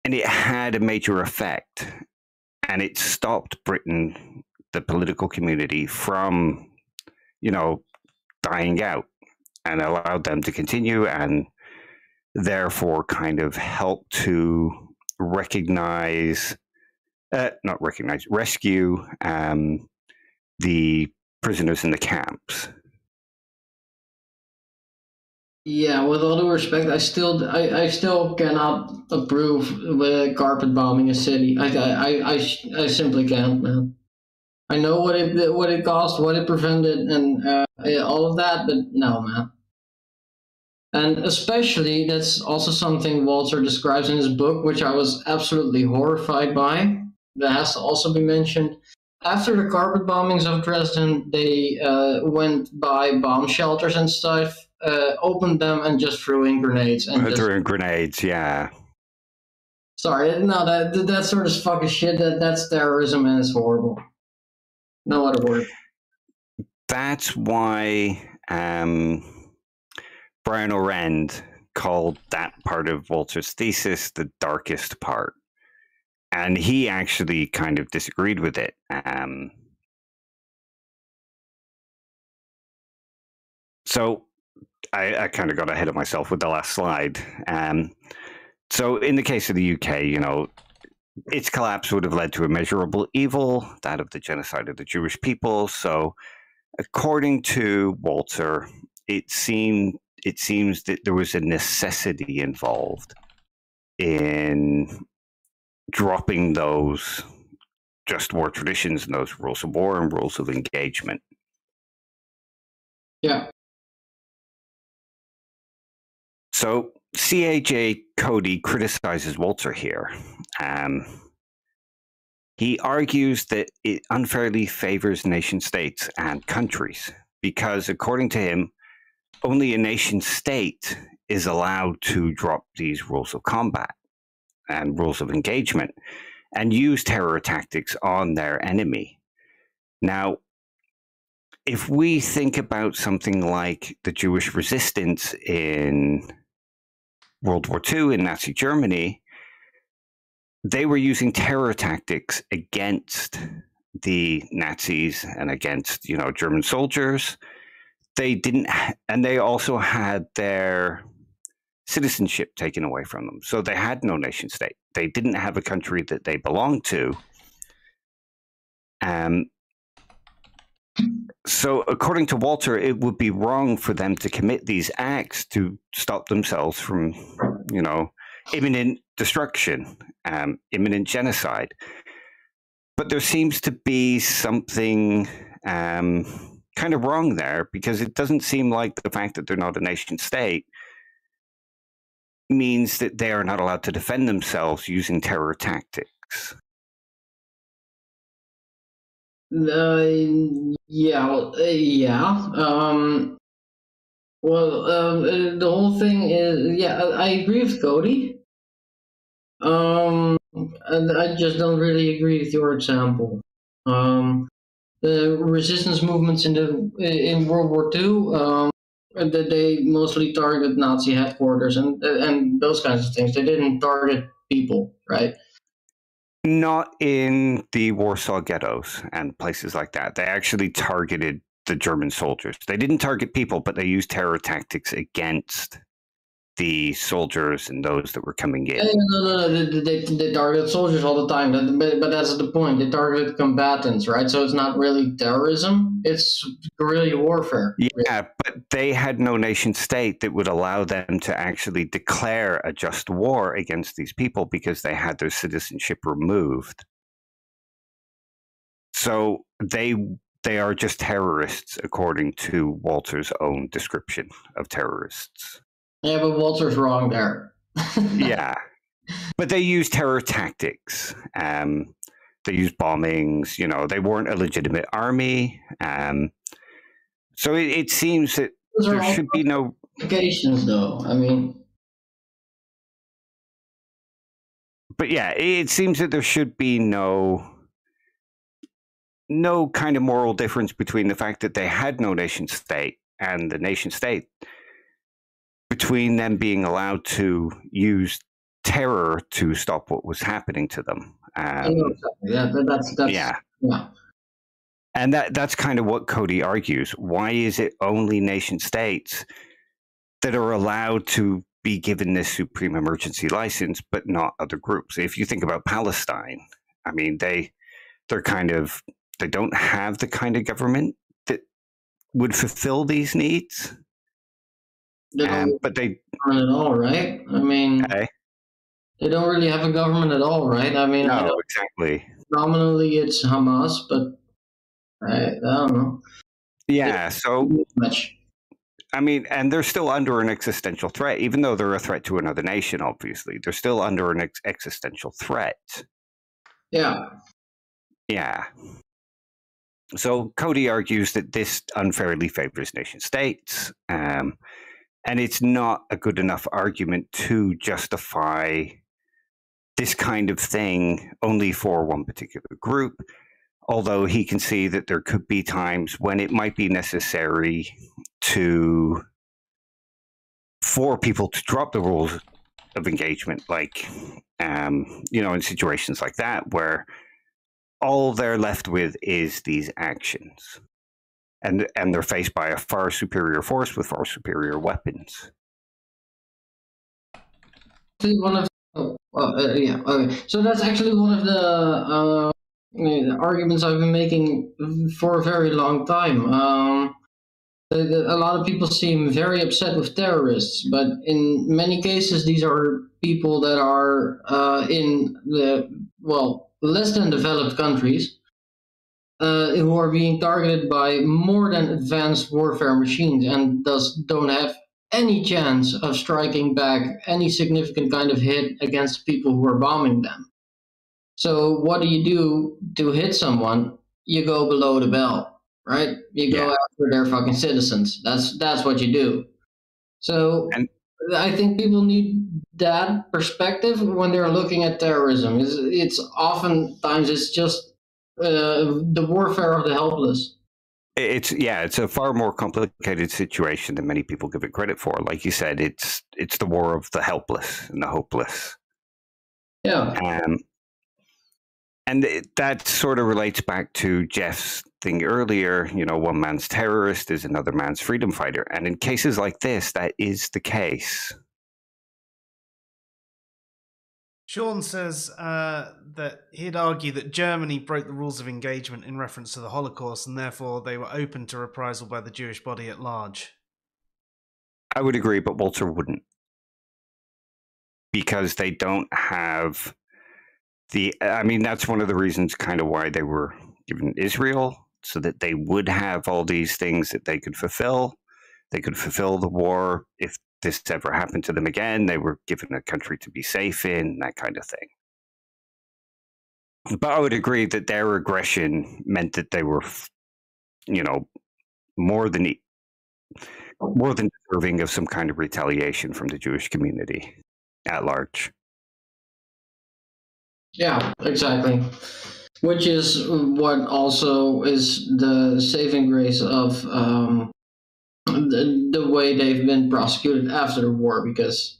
it had a major effect. And it stopped Britain, the political community, from, dying out, and allowed them to continue and therefore kind of help to rescue the prisoners in the camps. Yeah, with all due respect, I still cannot approve with carpet bombing a city. I simply can't, man. I know what it cost, what it prevented, and all of that, but no, man. And especially, that's also something Walter describes in his book, which I was absolutely horrified by. That has to also be mentioned. After the carpet bombings of Dresden, they went by bomb shelters and stuff, opened them, and just threw in grenades. Threw in grenades, yeah. Sorry, no, that sort of fucking shit. That's terrorism, and it's horrible. No other word. That's why Brian Orend called that part of Walter's thesis the darkest part. And he actually kind of disagreed with it. So I kind of got ahead of myself with the last slide. So in the case of the UK, its collapse would have led to immeasurable evil, that of the genocide of the Jewish people. So according to Walter, it seems that there was a necessity involved in dropping those just war traditions and those rules of war and rules of engagement. Yeah. So C.A.J. Cody criticizes Walter here. He argues that it unfairly favors nation states and countries because, according to him, only a nation state is allowed to drop these rules of combat and rules of engagement and use terror tactics on their enemy. Now, if we think about something like the Jewish resistance in World War II in Nazi Germany, they were using terror tactics against the Nazis and against, German soldiers. They didn't, and they also had their citizenship taken away from them. So they had no nation state. They didn't have a country that they belonged to. So according to Walter, it would be wrong for them to commit these acts to stop themselves from, imminent destruction, imminent genocide. But there seems to be something kind of wrong there, because it doesn't seem like the fact that they're not a nation state means that they are not allowed to defend themselves using terror tactics. Yeah. The whole thing is, I agree with Cody. And I just don't really agree with your example. The resistance movements in World War II, that they mostly target Nazi headquarters and those kinds of things. They didn't target people, right? Not in the Warsaw ghettos and places like that. They actually targeted the German soldiers. They didn't target people, but they used terror tactics against the soldiers and those that were coming in. No. They target soldiers all the time. But that's the point. They target combatants, right? So it's not really terrorism. It's guerrilla warfare. Yeah, but they had no nation state that would allow them to actually declare a just war against these people because they had their citizenship removed. So they are just terrorists, according to Walter's own description of terrorists. Yeah, but Walter's wrong there. Yeah. But they use terror tactics. They use bombings. They weren't a legitimate army. So it seems that there should be no implications, though. I mean, but yeah, it seems that there should be no kind of moral difference between the fact that they had no nation state and the nation state, between them being allowed to use terror to stop what was happening to them. Yeah. And that's kind of what Cody argues. Why is it only nation states that are allowed to be given this supreme emergency license, but not other groups. If you think about Palestine, I mean, they don't have the kind of government that would fulfill these needs. They don't But they government at all, right? I mean, they don't really have a government at all, right? I mean, no, exactly. Nominally, it's Hamas, but I don't know. Yeah, so Much. I mean, and they're still under an existential threat, even though they're a threat to another nation. Obviously, they're still under an existential threat. Yeah. Yeah. So Cody argues that this unfairly favors nation states, and it's not a good enough argument to justify this kind of thing only for one particular group, although he can see that there could be times when it might be necessary for people to drop the rules of engagement, like, in situations like that, where all they're left with is these actions. And they're faced by a far superior force with far superior weapons. One of okay. So that's actually one of the arguments I've been making for a very long time. A lot of people seem very upset with terrorists, but in many cases, these are people that are in less than developed countries who are being targeted by more than advanced warfare machines and thus don't have any chance of striking back any significant kind of hit against people who are bombing them. So what do you do to hit someone? You go below the belt. Right? You go after their fucking citizens. That's what you do. So I think people need that perspective when they're looking at terrorism. It's oftentimes just the warfare of the helpless. It's a far more complicated situation than many people give it credit for. Like you said, it's the war of the helpless and the hopeless. Yeah. And that sort of relates back to Jeff's thing earlier, one man's terrorist is another man's freedom fighter. And in cases like this, that is the case. Sean says that he'd argue that Germany broke the rules of engagement in reference to the Holocaust, and therefore they were open to reprisal by the Jewish body at large. I would agree, but Walter wouldn't. Because they don't have that's one of the reasons kind of why they were given Israel, so that they would have all these things that they could fulfill. They could fulfill the war. If this ever happened to them again, they were given a country to be safe in, that kind of thing. But I would agree that their aggression meant that they were, more than deserving of some kind of retaliation from the Jewish community at large. Yeah, exactly. Which is what also is the saving grace of the way they've been prosecuted after the war, because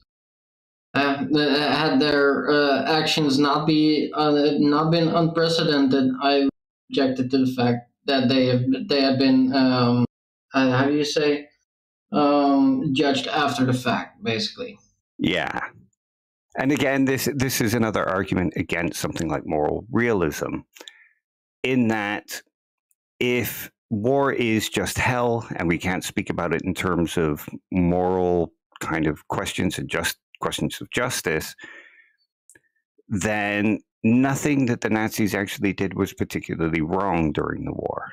had their actions not been unprecedented, I objected to the fact that they had been how do you say judged after the fact, basically. Yeah. And again, this is another argument against something like moral realism, in that if war is just hell and we can't speak about it in terms of moral kind of questions and just questions of justice, then nothing that the Nazis actually did was particularly wrong during the war,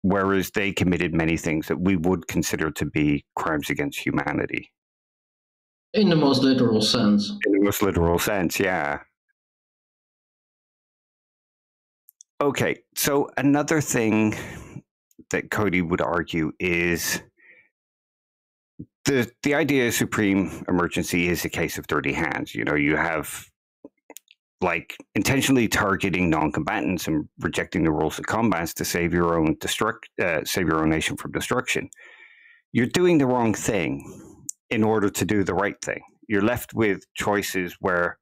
whereas they committed many things that we would consider to be crimes against humanity. In the most literal sense. In the most literal sense, yeah. Okay, so another thing that Cody would argue is the idea of supreme emergency is a case of dirty hands. You have like intentionally targeting non-combatants and rejecting the rules of combat to save your own nation from destruction. You're doing the wrong thing in order to do the right thing. You're left with choices where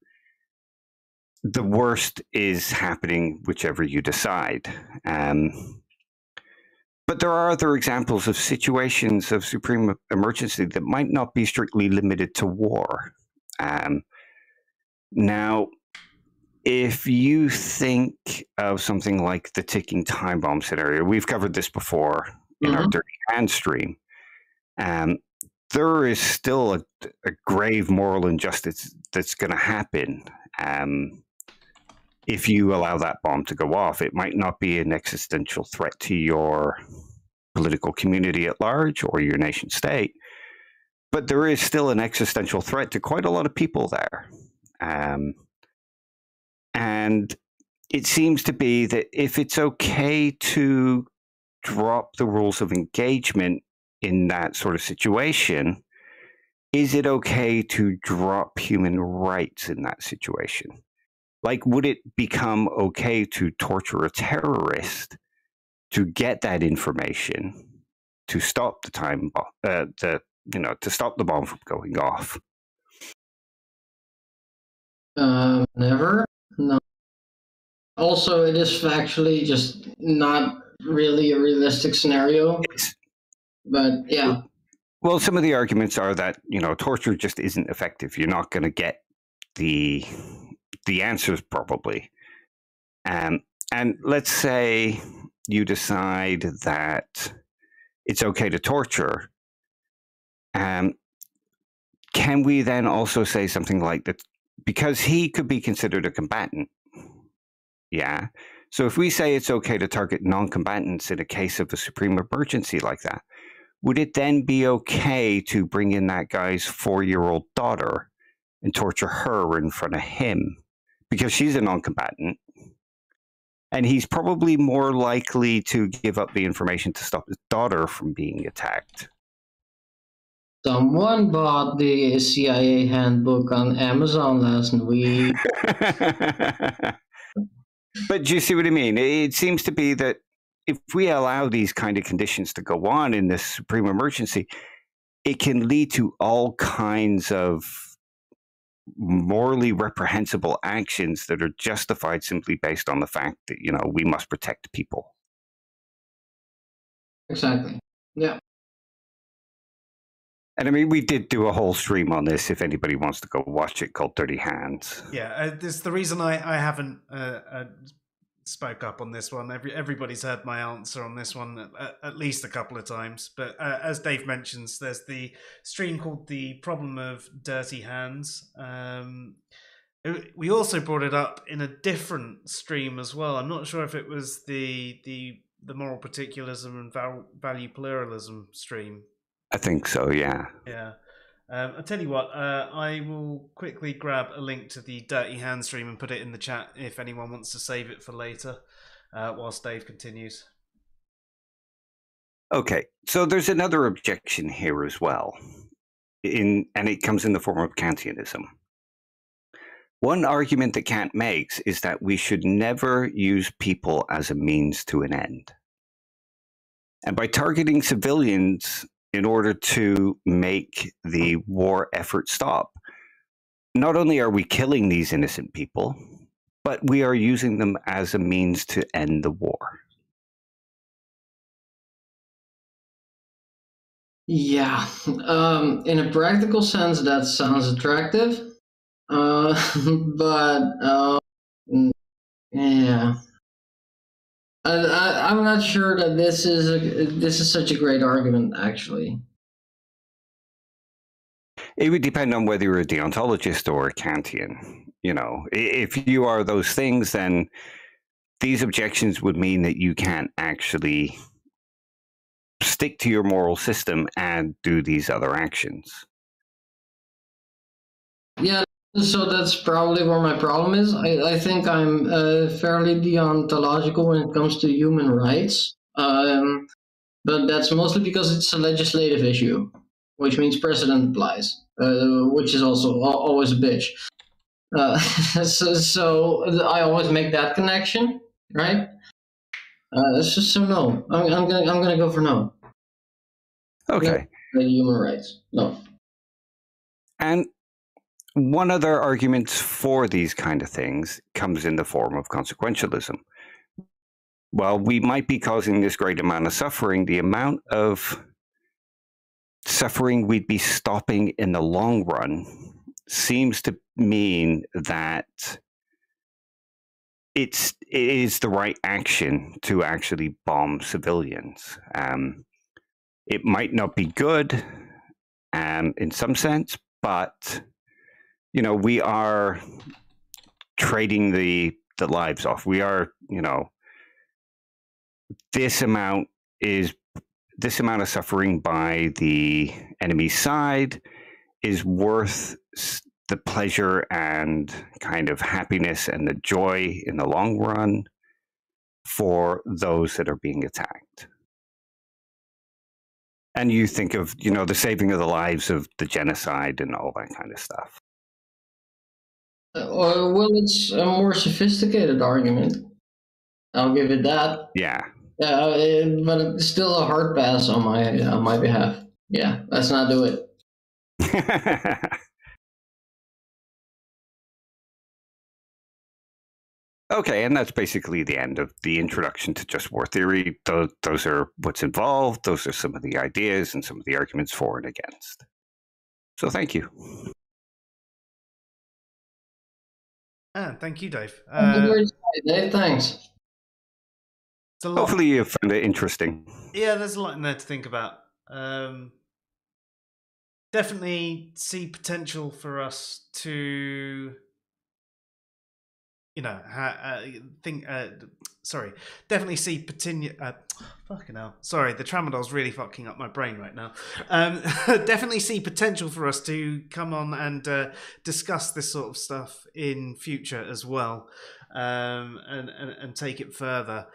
the worst is happening, whichever you decide. But there are other examples of situations of supreme emergency that might not be strictly limited to war. Now, if you think of something like the ticking time bomb scenario, we've covered this before in our Dirty Hand stream. There is still a grave moral injustice that's going to happen if you allow that bomb to go off. It might not be an existential threat to your political community at large or your nation state, but there is still an existential threat to quite a lot of people there. And it seems to be that if it's okay to drop the rules of engagement in that sort of situation, is it okay to drop human rights in that situation? Like, would it become okay to torture a terrorist to get that information to stop the time bomb, to stop the bomb from going off? Never. No. Also, it is factually just not really a realistic scenario. But yeah. Well, some of the arguments are that, torture just isn't effective. You're not going to get the answers probably. And let's say you decide that it's okay to torture. Can we then also say something like that? Because he could be considered a combatant. Yeah. So if we say it's okay to target non-combatants in a case of a supreme emergency like that, would it then be okay to bring in that guy's 4-year-old daughter and torture her in front of him? Because she's a non-combatant. And he's probably more likely to give up the information to stop his daughter from being attacked. Someone bought the CIA handbook on Amazon last week. But do you see what I mean? It seems to be that if we allow these kind of conditions to go on in this supreme emergency, it can lead to all kinds of morally reprehensible actions that are justified simply based on the fact that, we must protect people. Exactly. Yeah. And I mean, we did do a whole stream on this, if anybody wants to go watch it, called Dirty Hands. Yeah, this is the reason I haven't spoke up on this one. Everybody's heard my answer on this one at least a couple of times. But as Dave mentions, there's the stream called The Problem of Dirty Hands. We also brought it up in a different stream as well. I'm not sure if it was the moral particularism and value pluralism stream. I think so, yeah. Yeah. I'll tell you what, I will quickly grab a link to the Dirty Hand stream and put it in the chat if anyone wants to save it for later, whilst Dave continues. Okay, so there's another objection here as well, and it comes in the form of Kantianism. One argument that Kant makes is that we should never use people as a means to an end. And by targeting civilians in order to make the war effort stop, not only are we killing these innocent people, but we are using them as a means to end the war. Yeah, in a practical sense, that sounds attractive, but yeah, I'm not sure that this is such a great argument, actually. It would depend on whether you're a deontologist or a Kantian. If you are those things, then these objections would mean that you can't actually stick to your moral system and do these other actions. Yeah, so that's probably where my problem is. I think I'm fairly deontological when it comes to human rights, but that's mostly because it's a legislative issue, which means precedent applies, which is also always a bitch. So I always make that connection, right? So no, I'm gonna go for no. Okay. No, human rights, no. And one other argument for these kind of things comes in the form of consequentialism, well, we might be causing this great amount of suffering. The amount of suffering we'd be stopping in the long run seems to mean that it is the right action to actually bomb civilians. It might not be good in some sense, but we are trading the lives off. We are, this amount of suffering by the enemy side is worth the pleasure and kind of happiness and the joy in the long run for those that are being attacked. And you think of, the saving of the lives of the genocide and all that kind of stuff. Well, it's a more sophisticated argument. I'll give it that. Yeah. But it's still a hard pass on my behalf. Yeah, let's not do it. Okay, and that's basically the end of the introduction to Just War Theory. Those are what's involved. Those are some of the ideas and some of the arguments for and against. So thank you. Thank you, Dave. Dave, thanks. Hopefully you found it interesting. Yeah, there's a lot in there to think about. Definitely see potential for us to... definitely see fucking hell. Sorry, the tramadol's really fucking up my brain right now. Definitely see potential for us to come on and discuss this sort of stuff in future as well, and take it further.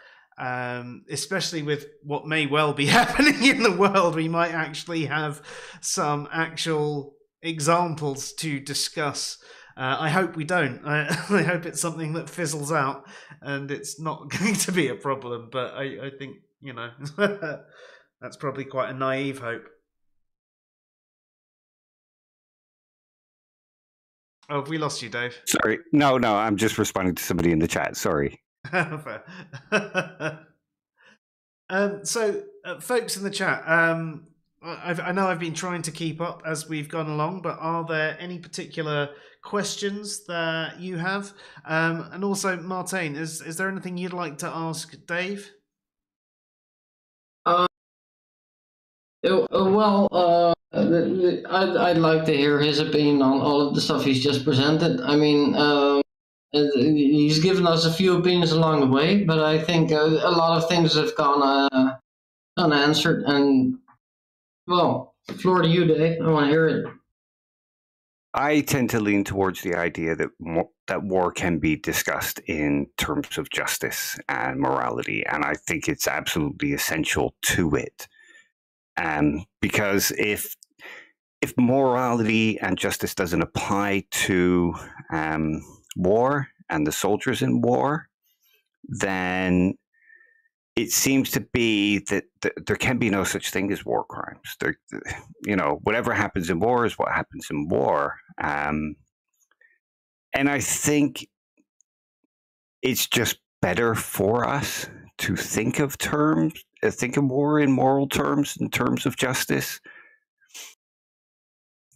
Especially with what may well be happening in the world, we might actually have some actual examples to discuss. I hope we don't. I hope it's something that fizzles out and it's not going to be a problem. But I think, that's probably quite a naive hope. Oh, have we lost you, Dave? Sorry. No, I'm just responding to somebody in the chat. Sorry. Fair. So, folks in the chat, I know I've been trying to keep up as we've gone along, but are there any particular questions that you have? And also, Martijn, is there anything you'd like to ask Dave? I'd like to hear his opinion on all of the stuff he's just presented. I mean, he's given us a few opinions along the way, but I think a lot of things have gone unanswered. And, well, floor to you, Dave. I want to hear it. I tend to lean towards the idea that war can be discussed in terms of justice and morality, and I think it's absolutely essential to it. Because if morality and justice doesn't apply to war and the soldiers in war, then it seems to be that there can be no such thing as war crimes. Whatever happens in war is what happens in war. And I think it's just better for us to think of war in moral terms, in terms of justice.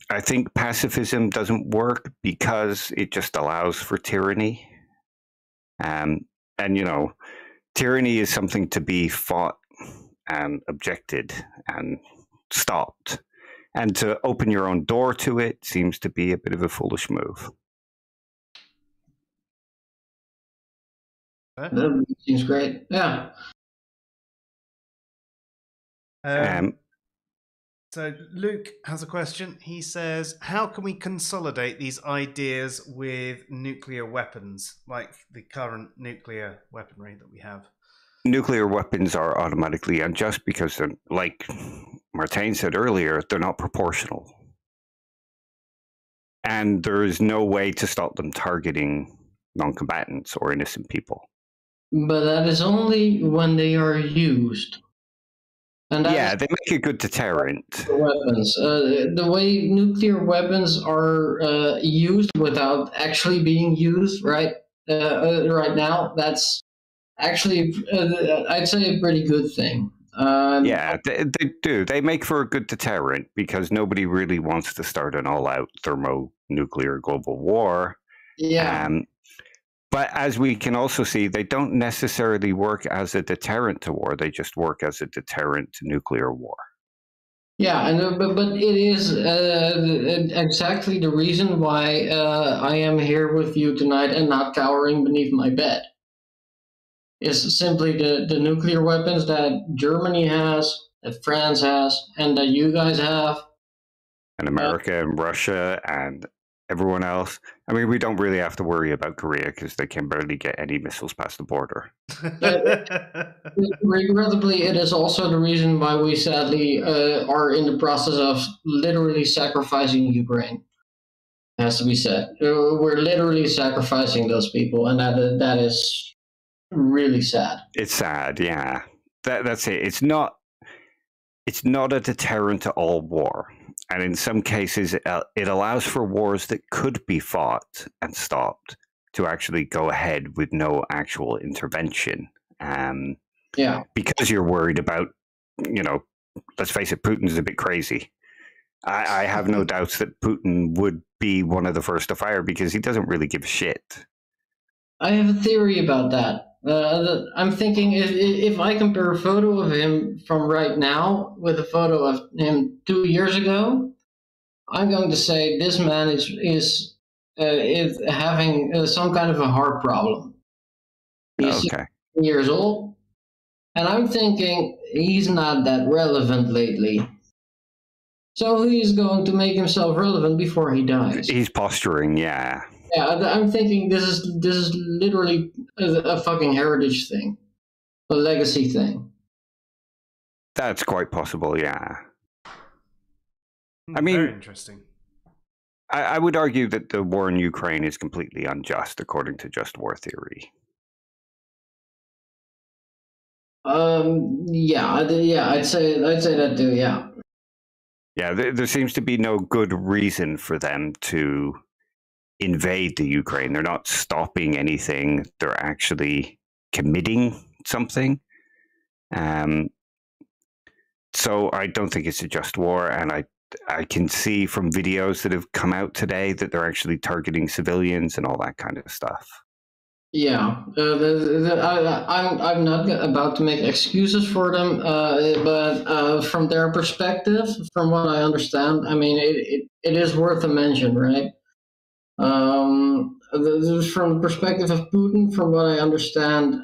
I think pacifism doesn't work because it just allows for tyranny. And tyranny is something to be fought and objected and stopped. And to open your own door to it seems to be a bit of a foolish move. That seems great. Yeah. So Luke has a question. He says, how can we consolidate these ideas with nuclear weapons, like the current nuclear weaponry that we have? Nuclear weapons are automatically unjust because, like Martijn said earlier, they're not proportional. And there is no way to stop them targeting non-combatants or innocent people. But that is only when they are used. And yeah, they make a good deterrent. Weapons. The way nuclear weapons are used without actually being used right now, that's actually, I'd say a pretty good thing. Yeah, they do. They make for a good deterrent because nobody really wants to start an all-out thermonuclear global war. Yeah. But as we can also see, they don't necessarily work as a deterrent to war. They just work as a deterrent to nuclear war. Yeah, and but it is exactly the reason why I am here with you tonight and not cowering beneath my bed. Is simply the nuclear weapons that Germany has, that France has, and that you guys have. And America and Russia and everyone else. I mean, we don't really have to worry about Korea because they can barely get any missiles past the border. Regrettably, it is also the reason why we sadly are in the process of literally sacrificing Ukraine. Has to be said. We're literally sacrificing those people, and that is really sad. It's sad, yeah. That's it. It's not a deterrent to all war. And in some cases, it allows for wars that could be fought and stopped to actually go ahead with no actual intervention. Yeah. Because you're worried about, let's face it, Putin's a bit crazy. I have no doubts that Putin would be one of the first to fire because he doesn't really give a shit. I have a theory about that. I'm thinking if I compare a photo of him from right now with a photo of him 2 years ago, I'm going to say this man is having some kind of a heart problem. He's 16 years old, and I'm thinking he's not that relevant lately. So he's going to make himself relevant before he dies. He's posturing, yeah. Yeah, I'm thinking this is literally a fucking heritage thing, a legacy thing. That's quite possible, yeah. I mean, very interesting. I would argue that the war in Ukraine is completely unjust, according to just war theory. Yeah, I'd say that too. Yeah. Yeah, there seems to be no good reason for them to invade the Ukraine. They're not stopping anything. They're actually committing something. So I don't think it's a just war, and I can see from videos that have come out today that they're actually targeting civilians and all that kind of stuff. Yeah, I'm not about to make excuses for them, but from their perspective, from what I understand, I mean, it is worth a mention, right? From the perspective of Putin, from what I understand,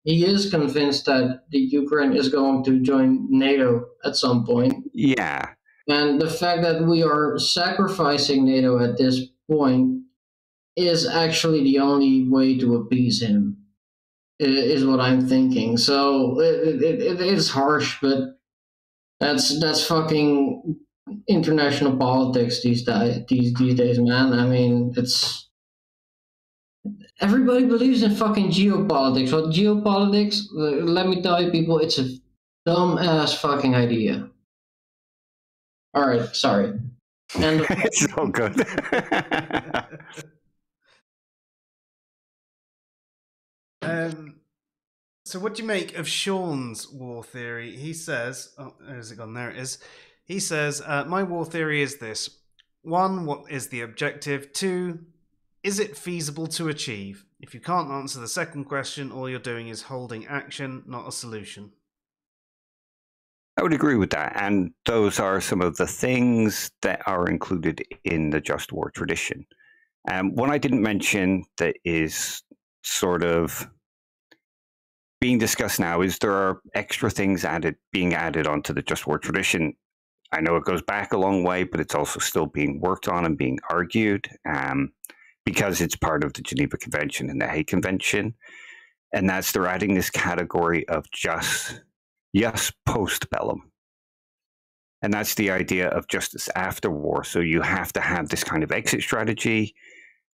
he is convinced that the Ukraine is going to join NATO at some point. Yeah. And the fact that we are sacrificing NATO at this point is actually the only way to appease him, is what I'm thinking. So it is harsh, but that's fucking international politics these days, man. I mean, it's everybody believes in fucking geopolitics. What geopolitics? Let me tell you, people, it's a dumb ass fucking idea. All right, sorry. And it's so good. So what do you make of Sean's war theory? He says, oh, has it gone? There it is. He says, my war theory is this. 1, what is the objective? 2, is it feasible to achieve? If you can't answer the second question, all you're doing is holding action, not a solution. I would agree with that. And those are some of the things that are included in the just war tradition. One I didn't mention that is sort of being discussed now is there are extra things being added onto the just war tradition. I know it goes back a long way, but it's also still being worked on and being argued because it's part of the Geneva Convention and the Hague Convention. And that's they're adding this category of just post-bellum. And that's the idea of justice after war. So you have to have this kind of exit strategy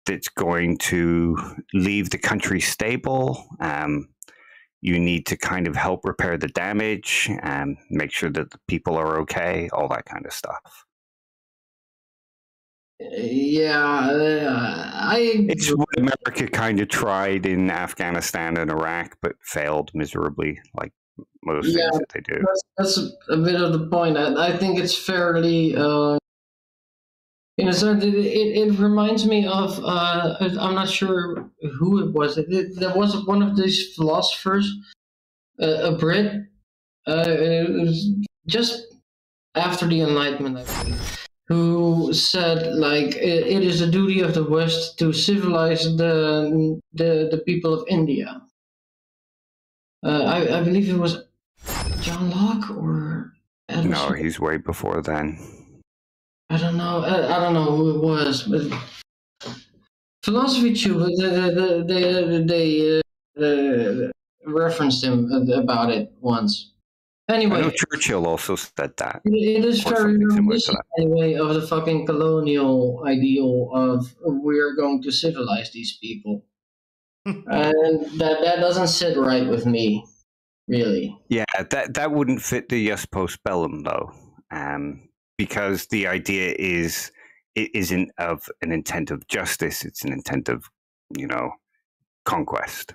that's going to leave the country stable. You need to kind of help repair the damage and make sure that the people are okay, all that kind of stuff. Yeah, I It's what America kind of tried in Afghanistan and Iraq, but failed miserably, like most yeah, things that they do. that's a bit of the point. I think it's fairly in a sense. It reminds me of I'm not sure who it was. There was one of these philosophers, a Brit. It was just after the Enlightenment, I believe, who said like it is the duty of the West to civilize the people of India. I believe it was John Locke or Adam No, Smith. he's way before then. I don't know. I don't know who it was, but philosophy too. But they referenced him about it once. I know Anyway, Churchill also said that, it is or very something similar to reminiscent that. anyway of the fucking colonial ideal of we're going to civilize these people, and that doesn't sit right with me, really. Yeah, that wouldn't fit the Jus Post Bellum though, because the idea is it isn't of an intent of justice; it's an intent of, you know, conquest.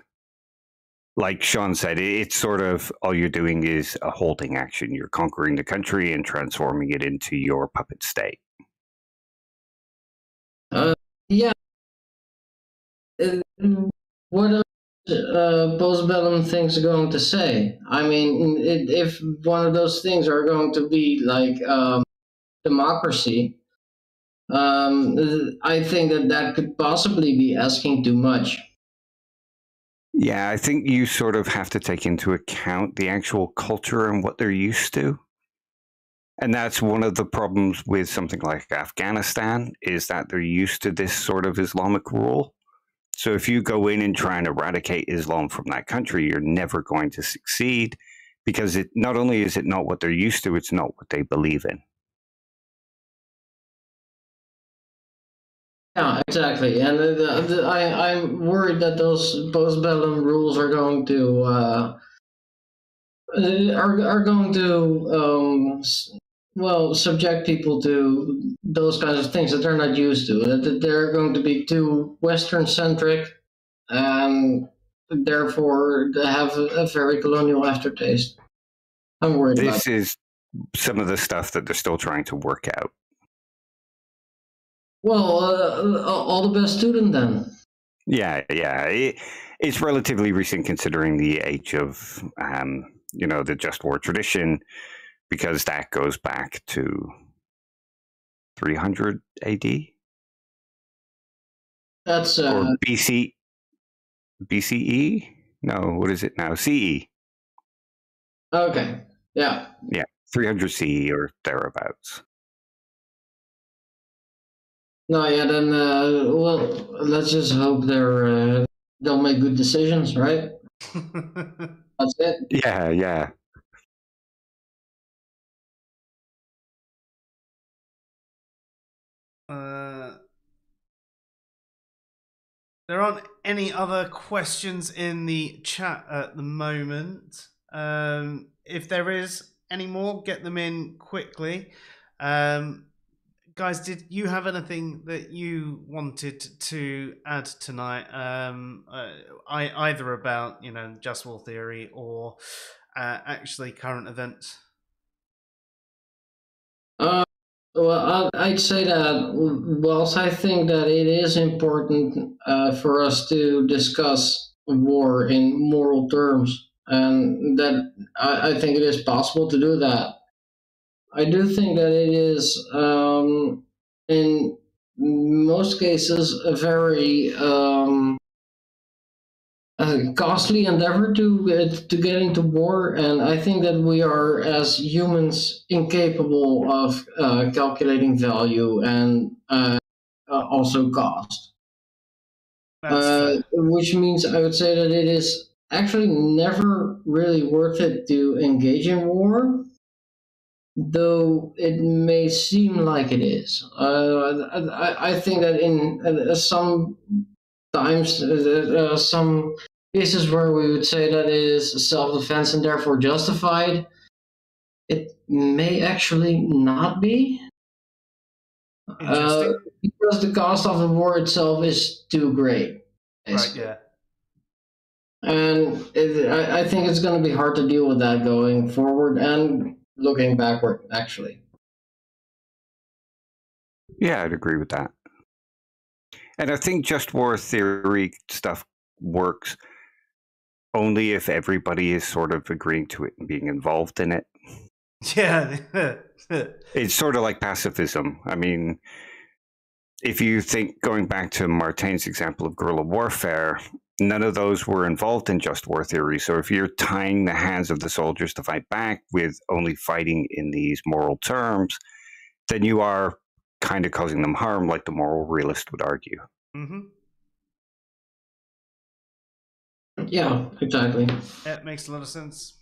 Like Sean said, it's sort of all you're doing is a holding action. You're conquering the country and transforming it into your puppet state. Yeah. What else postbellum things are going to say? I mean, if one of those things are going to be like democracy, I think that could possibly be asking too much. Yeah, I think you sort of have to take into account the actual culture and what they're used to. And that's one of the problems with something like Afghanistan, is that they're used to this sort of Islamic rule. So if you go in and try and eradicate Islam from that country, you're never going to succeed, because it not only is it not what they're used to, it's not what they believe in. Yeah, exactly. And I'm worried that those postbellum rules are going to are going to well, subject people to those kinds of things that they're not used to. That they're going to be too Western centric, and therefore they have a very colonial aftertaste. I'm worried about This is some of the stuff that they're still trying to work out. Well, all the best to them then. Yeah, it's relatively recent considering the age of, the just war tradition, because that goes back to 300 AD That's or BCE. No, what is it now? CE. okay. Yeah. Yeah, 300 CE or thereabouts. No, yeah. Then, well, let's just hope they'll make good decisions, right? That's it. Yeah. There aren't any other questions in the chat at the moment. If there is any more, get them in quickly. Guys, did you have anything that you wanted to add tonight? Either about just war theory or actually current events. Well, I'd say that whilst I think that it is important for us to discuss war in moral terms, and that I think it is possible to do that, I do think that it is, in most cases, a very costly endeavor to get into war, and I think that we are, as humans, incapable of calculating value and also cost. Which means I would say that it is actually never really worth it to engage in war, though it may seem like it is. I think that in some times, some cases where we would say that it is self-defense and therefore justified, it may actually not be. Interesting. Because the cost of the war itself is too great. Right, Basically. yeah. And I think it's going to be hard to deal with that going forward and looking backward, actually. Yeah, I'd agree with that. And I think just war theory stuff works only if everybody is sort of agreeing to it and being involved in it. Yeah. It's sort of like pacifism. I mean, if you think going back to Martin's example of guerrilla warfare, none of those were involved in just war theory. So if you're tying the hands of the soldiers to fight back with only fighting in these moral terms, then you are kind of causing them harm, like the moral realist would argue. Mm-hmm. Yeah, exactly. Yeah, it makes a lot of sense.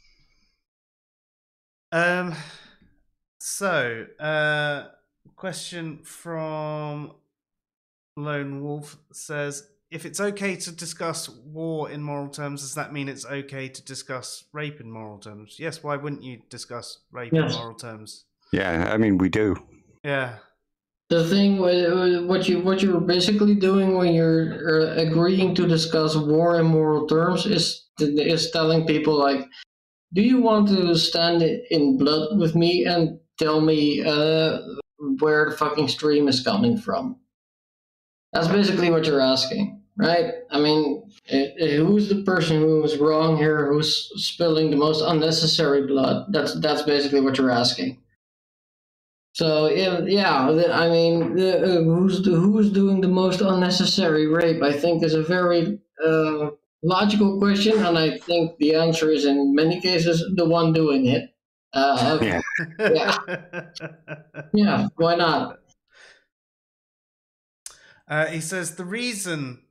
So, question from Lone Wolf says, if it's okay to discuss war in moral terms, does that mean it's okay to discuss rape in moral terms? Yes, why wouldn't you discuss rape in moral terms? Yeah, I mean, we do. Yeah. The thing with what you're basically doing when you're agreeing to discuss war in moral terms is telling people like, do you want to stand in blood with me and tell me where the fucking stream is coming from? That's basically what you're asking, right? I mean, who's the person who's wrong here? Who's spilling the most unnecessary blood? That's basically what you're asking. So yeah, I mean, who's doing the most unnecessary rape? I think is a very logical question, and I think the answer is in many cases the one doing it. Yeah. Yeah, why not? He says the reason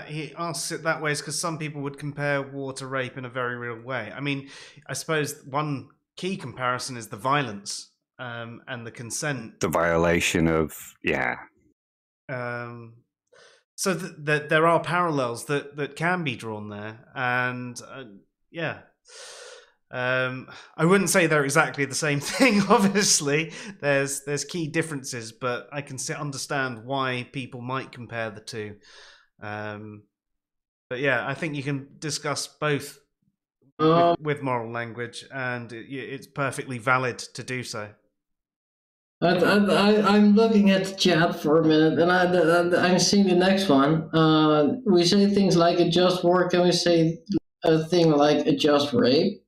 he asks it that way is because some people would compare war to rape in a very real way. I mean, I suppose one key comparison is the violence and the consent. The violation of, yeah. So that there are parallels that can be drawn there. And yeah. I wouldn't say they're exactly the same thing. Obviously, there's key differences, but I can understand why people might compare the two. But yeah, I think you can discuss both with moral language, and it's perfectly valid to do so. I'm looking at the chat for a minute, and I'm seeing the next one. We say things like a just war. Can we say a thing like a just rape?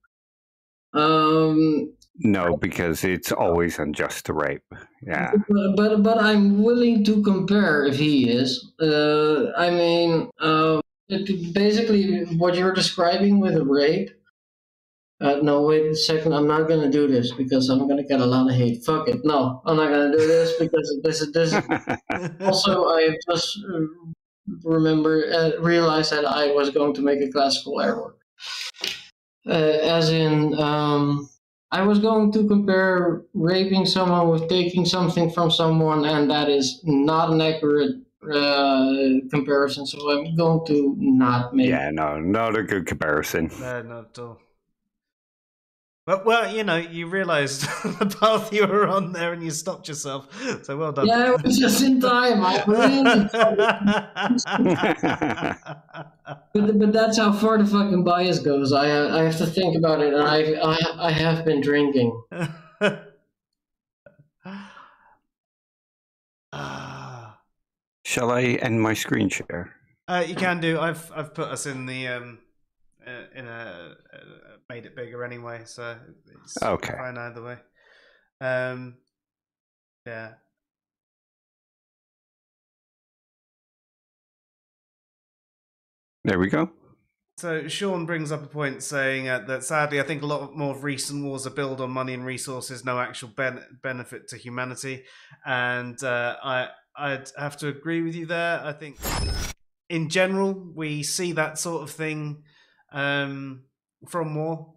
No, because it's always unjust to rape. Yeah. But I'm willing to compare if he is. I mean, basically what you're describing with a rape. No, wait a second. I'm not going to do this because I'm going to get a lot of hate. Fuck it. No, I'm not going to do this because this. Also, I just realized that I was going to make a classical error. As in, I was going to compare raping someone with taking something from someone, and that is not an accurate comparison. So I'm going to not make. Yeah, no, not a good comparison. No, not at all. Well, you know, you realised the path you were on there, and you stopped yourself. So well done. Yeah, it was just in time. But that's how far the fucking bias goes. I have to think about it, and I have been drinking. Shall I end my screen share? You can do. I've put us in the made it bigger anyway, so it's okay. Fine either way. Yeah. There we go. So Sean brings up a point saying that sadly, I think a lot more of recent wars are built on money and resources, no actual benefit to humanity, and I'd have to agree with you there. I think in general we see that sort of thing from war.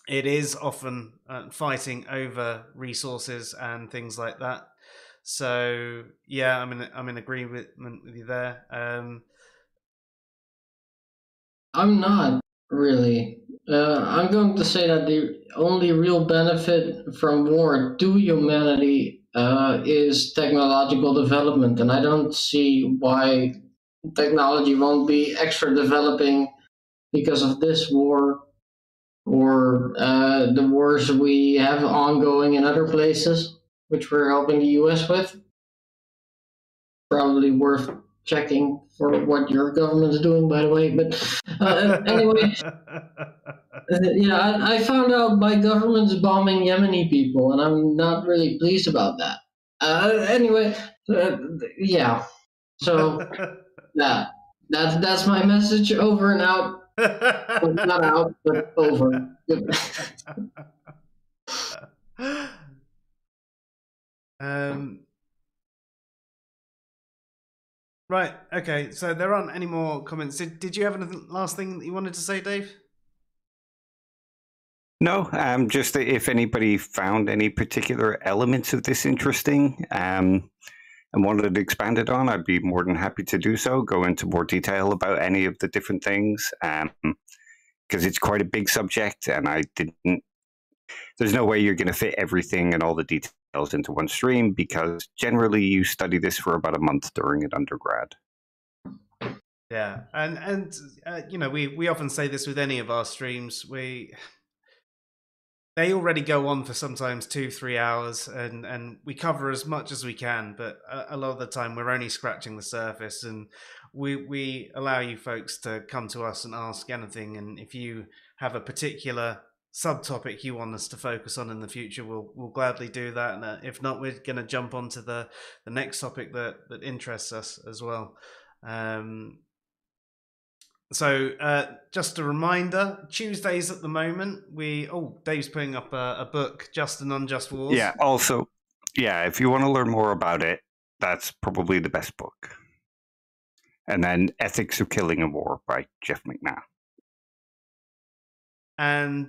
It is often fighting over resources and things like that. So yeah, I'm in agreement with you there. I'm not really. I'm going to say that the only real benefit from war to humanity is technological development, and I don't see why technology won't be extra developing because of this war or the wars we have ongoing in other places, which we're helping the US with. Probably worth checking for what your government is doing, by the way. But anyway, yeah, I found out my government's bombing Yemeni people, and I'm not really pleased about that. Anyway, yeah. So that's my message. Over and out. Well, not out, but over. Right. Okay. So there aren't any more comments. Did you have anything last thing that you wanted to say, Dave? No, just that if anybody found any particular elements of this interesting and wanted it expanded on, I'd be more than happy to do so, go into more detail about any of the different things, because it's quite a big subject, and there's no way you're going to fit everything and all the details into one stream, because generally you study this for about a month during an undergrad. Yeah, and you know, we often say this with any of our streams. They already go on for sometimes 2-3 hours, and we cover as much as we can, but a lot of the time we're only scratching the surface, and we allow you folks to come to us and ask anything, and if you have a particular subtopic you want us to focus on in the future, we'll gladly do that, and if not, we're going to jump onto the next topic that interests us as well. So just a reminder, Tuesdays at the moment, Dave's putting up a book, Just and Unjust Wars. Yeah, also, if you want to learn more about it, that's probably the best book. And then Ethics of Killing a War by Jeff McNabb. And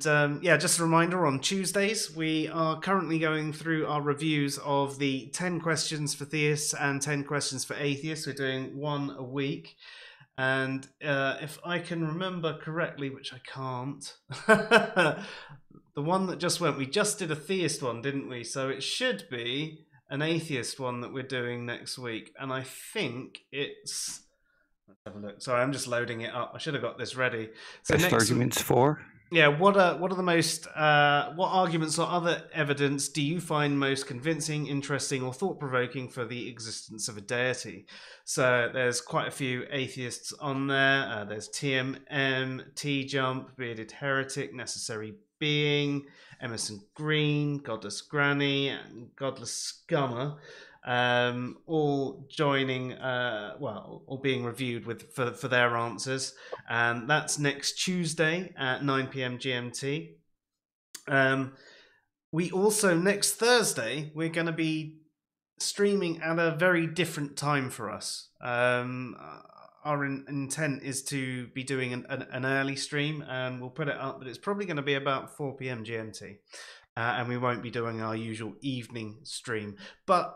just a reminder, on Tuesdays, we are currently going through our reviews of the 10 questions for theists and 10 questions for atheists. We're doing one a week. And if I can remember correctly, which I can't, the one that just went, we just did a theist one, didn't we? So it should be an atheist one that we're doing next week. And I think it's... Let's have a look. Sorry, I'm just loading it up. I should have got this ready. So best arguments for? Yeah, what are the most what arguments or other evidence do you find most convincing, interesting, or thought-provoking for the existence of a deity? So there's quite a few atheists on there. There's TMM, T-Jump, Bearded Heretic, Necessary Being, Emerson Green, Godless Granny, and Godless Scummer. All joining, or being reviewed for their answers, and that's next Tuesday at 9 p.m. GMT. We also, next Thursday, we're going to be streaming at a very different time for us. Our intent is to be doing an early stream, and we'll put it up, but it's probably going to be about 4 p.m. GMT, and we won't be doing our usual evening stream, but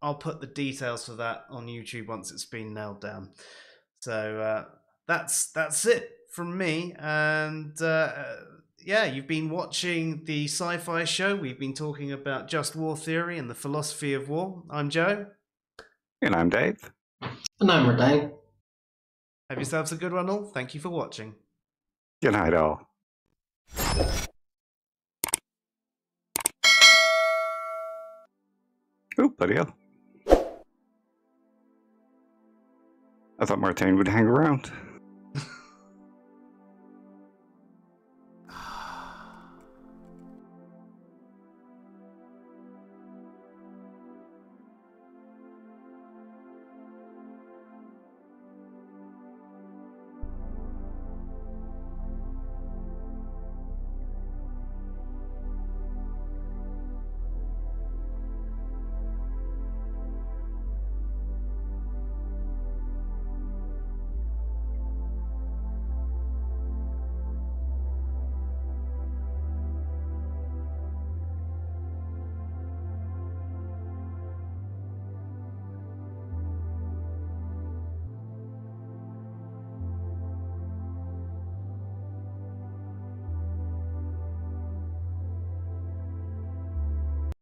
I'll put the details for that on YouTube once it's been nailed down. So that's it from me. And you've been watching the Sci-Fi Show. We've been talking about just war theory and the philosophy of war. I'm Joe. And I'm Dave. And I'm Redain. Have yourselves a good one all. Thank you for watching. Good night all. Oh, bloody hell. I thought Martijn would hang around.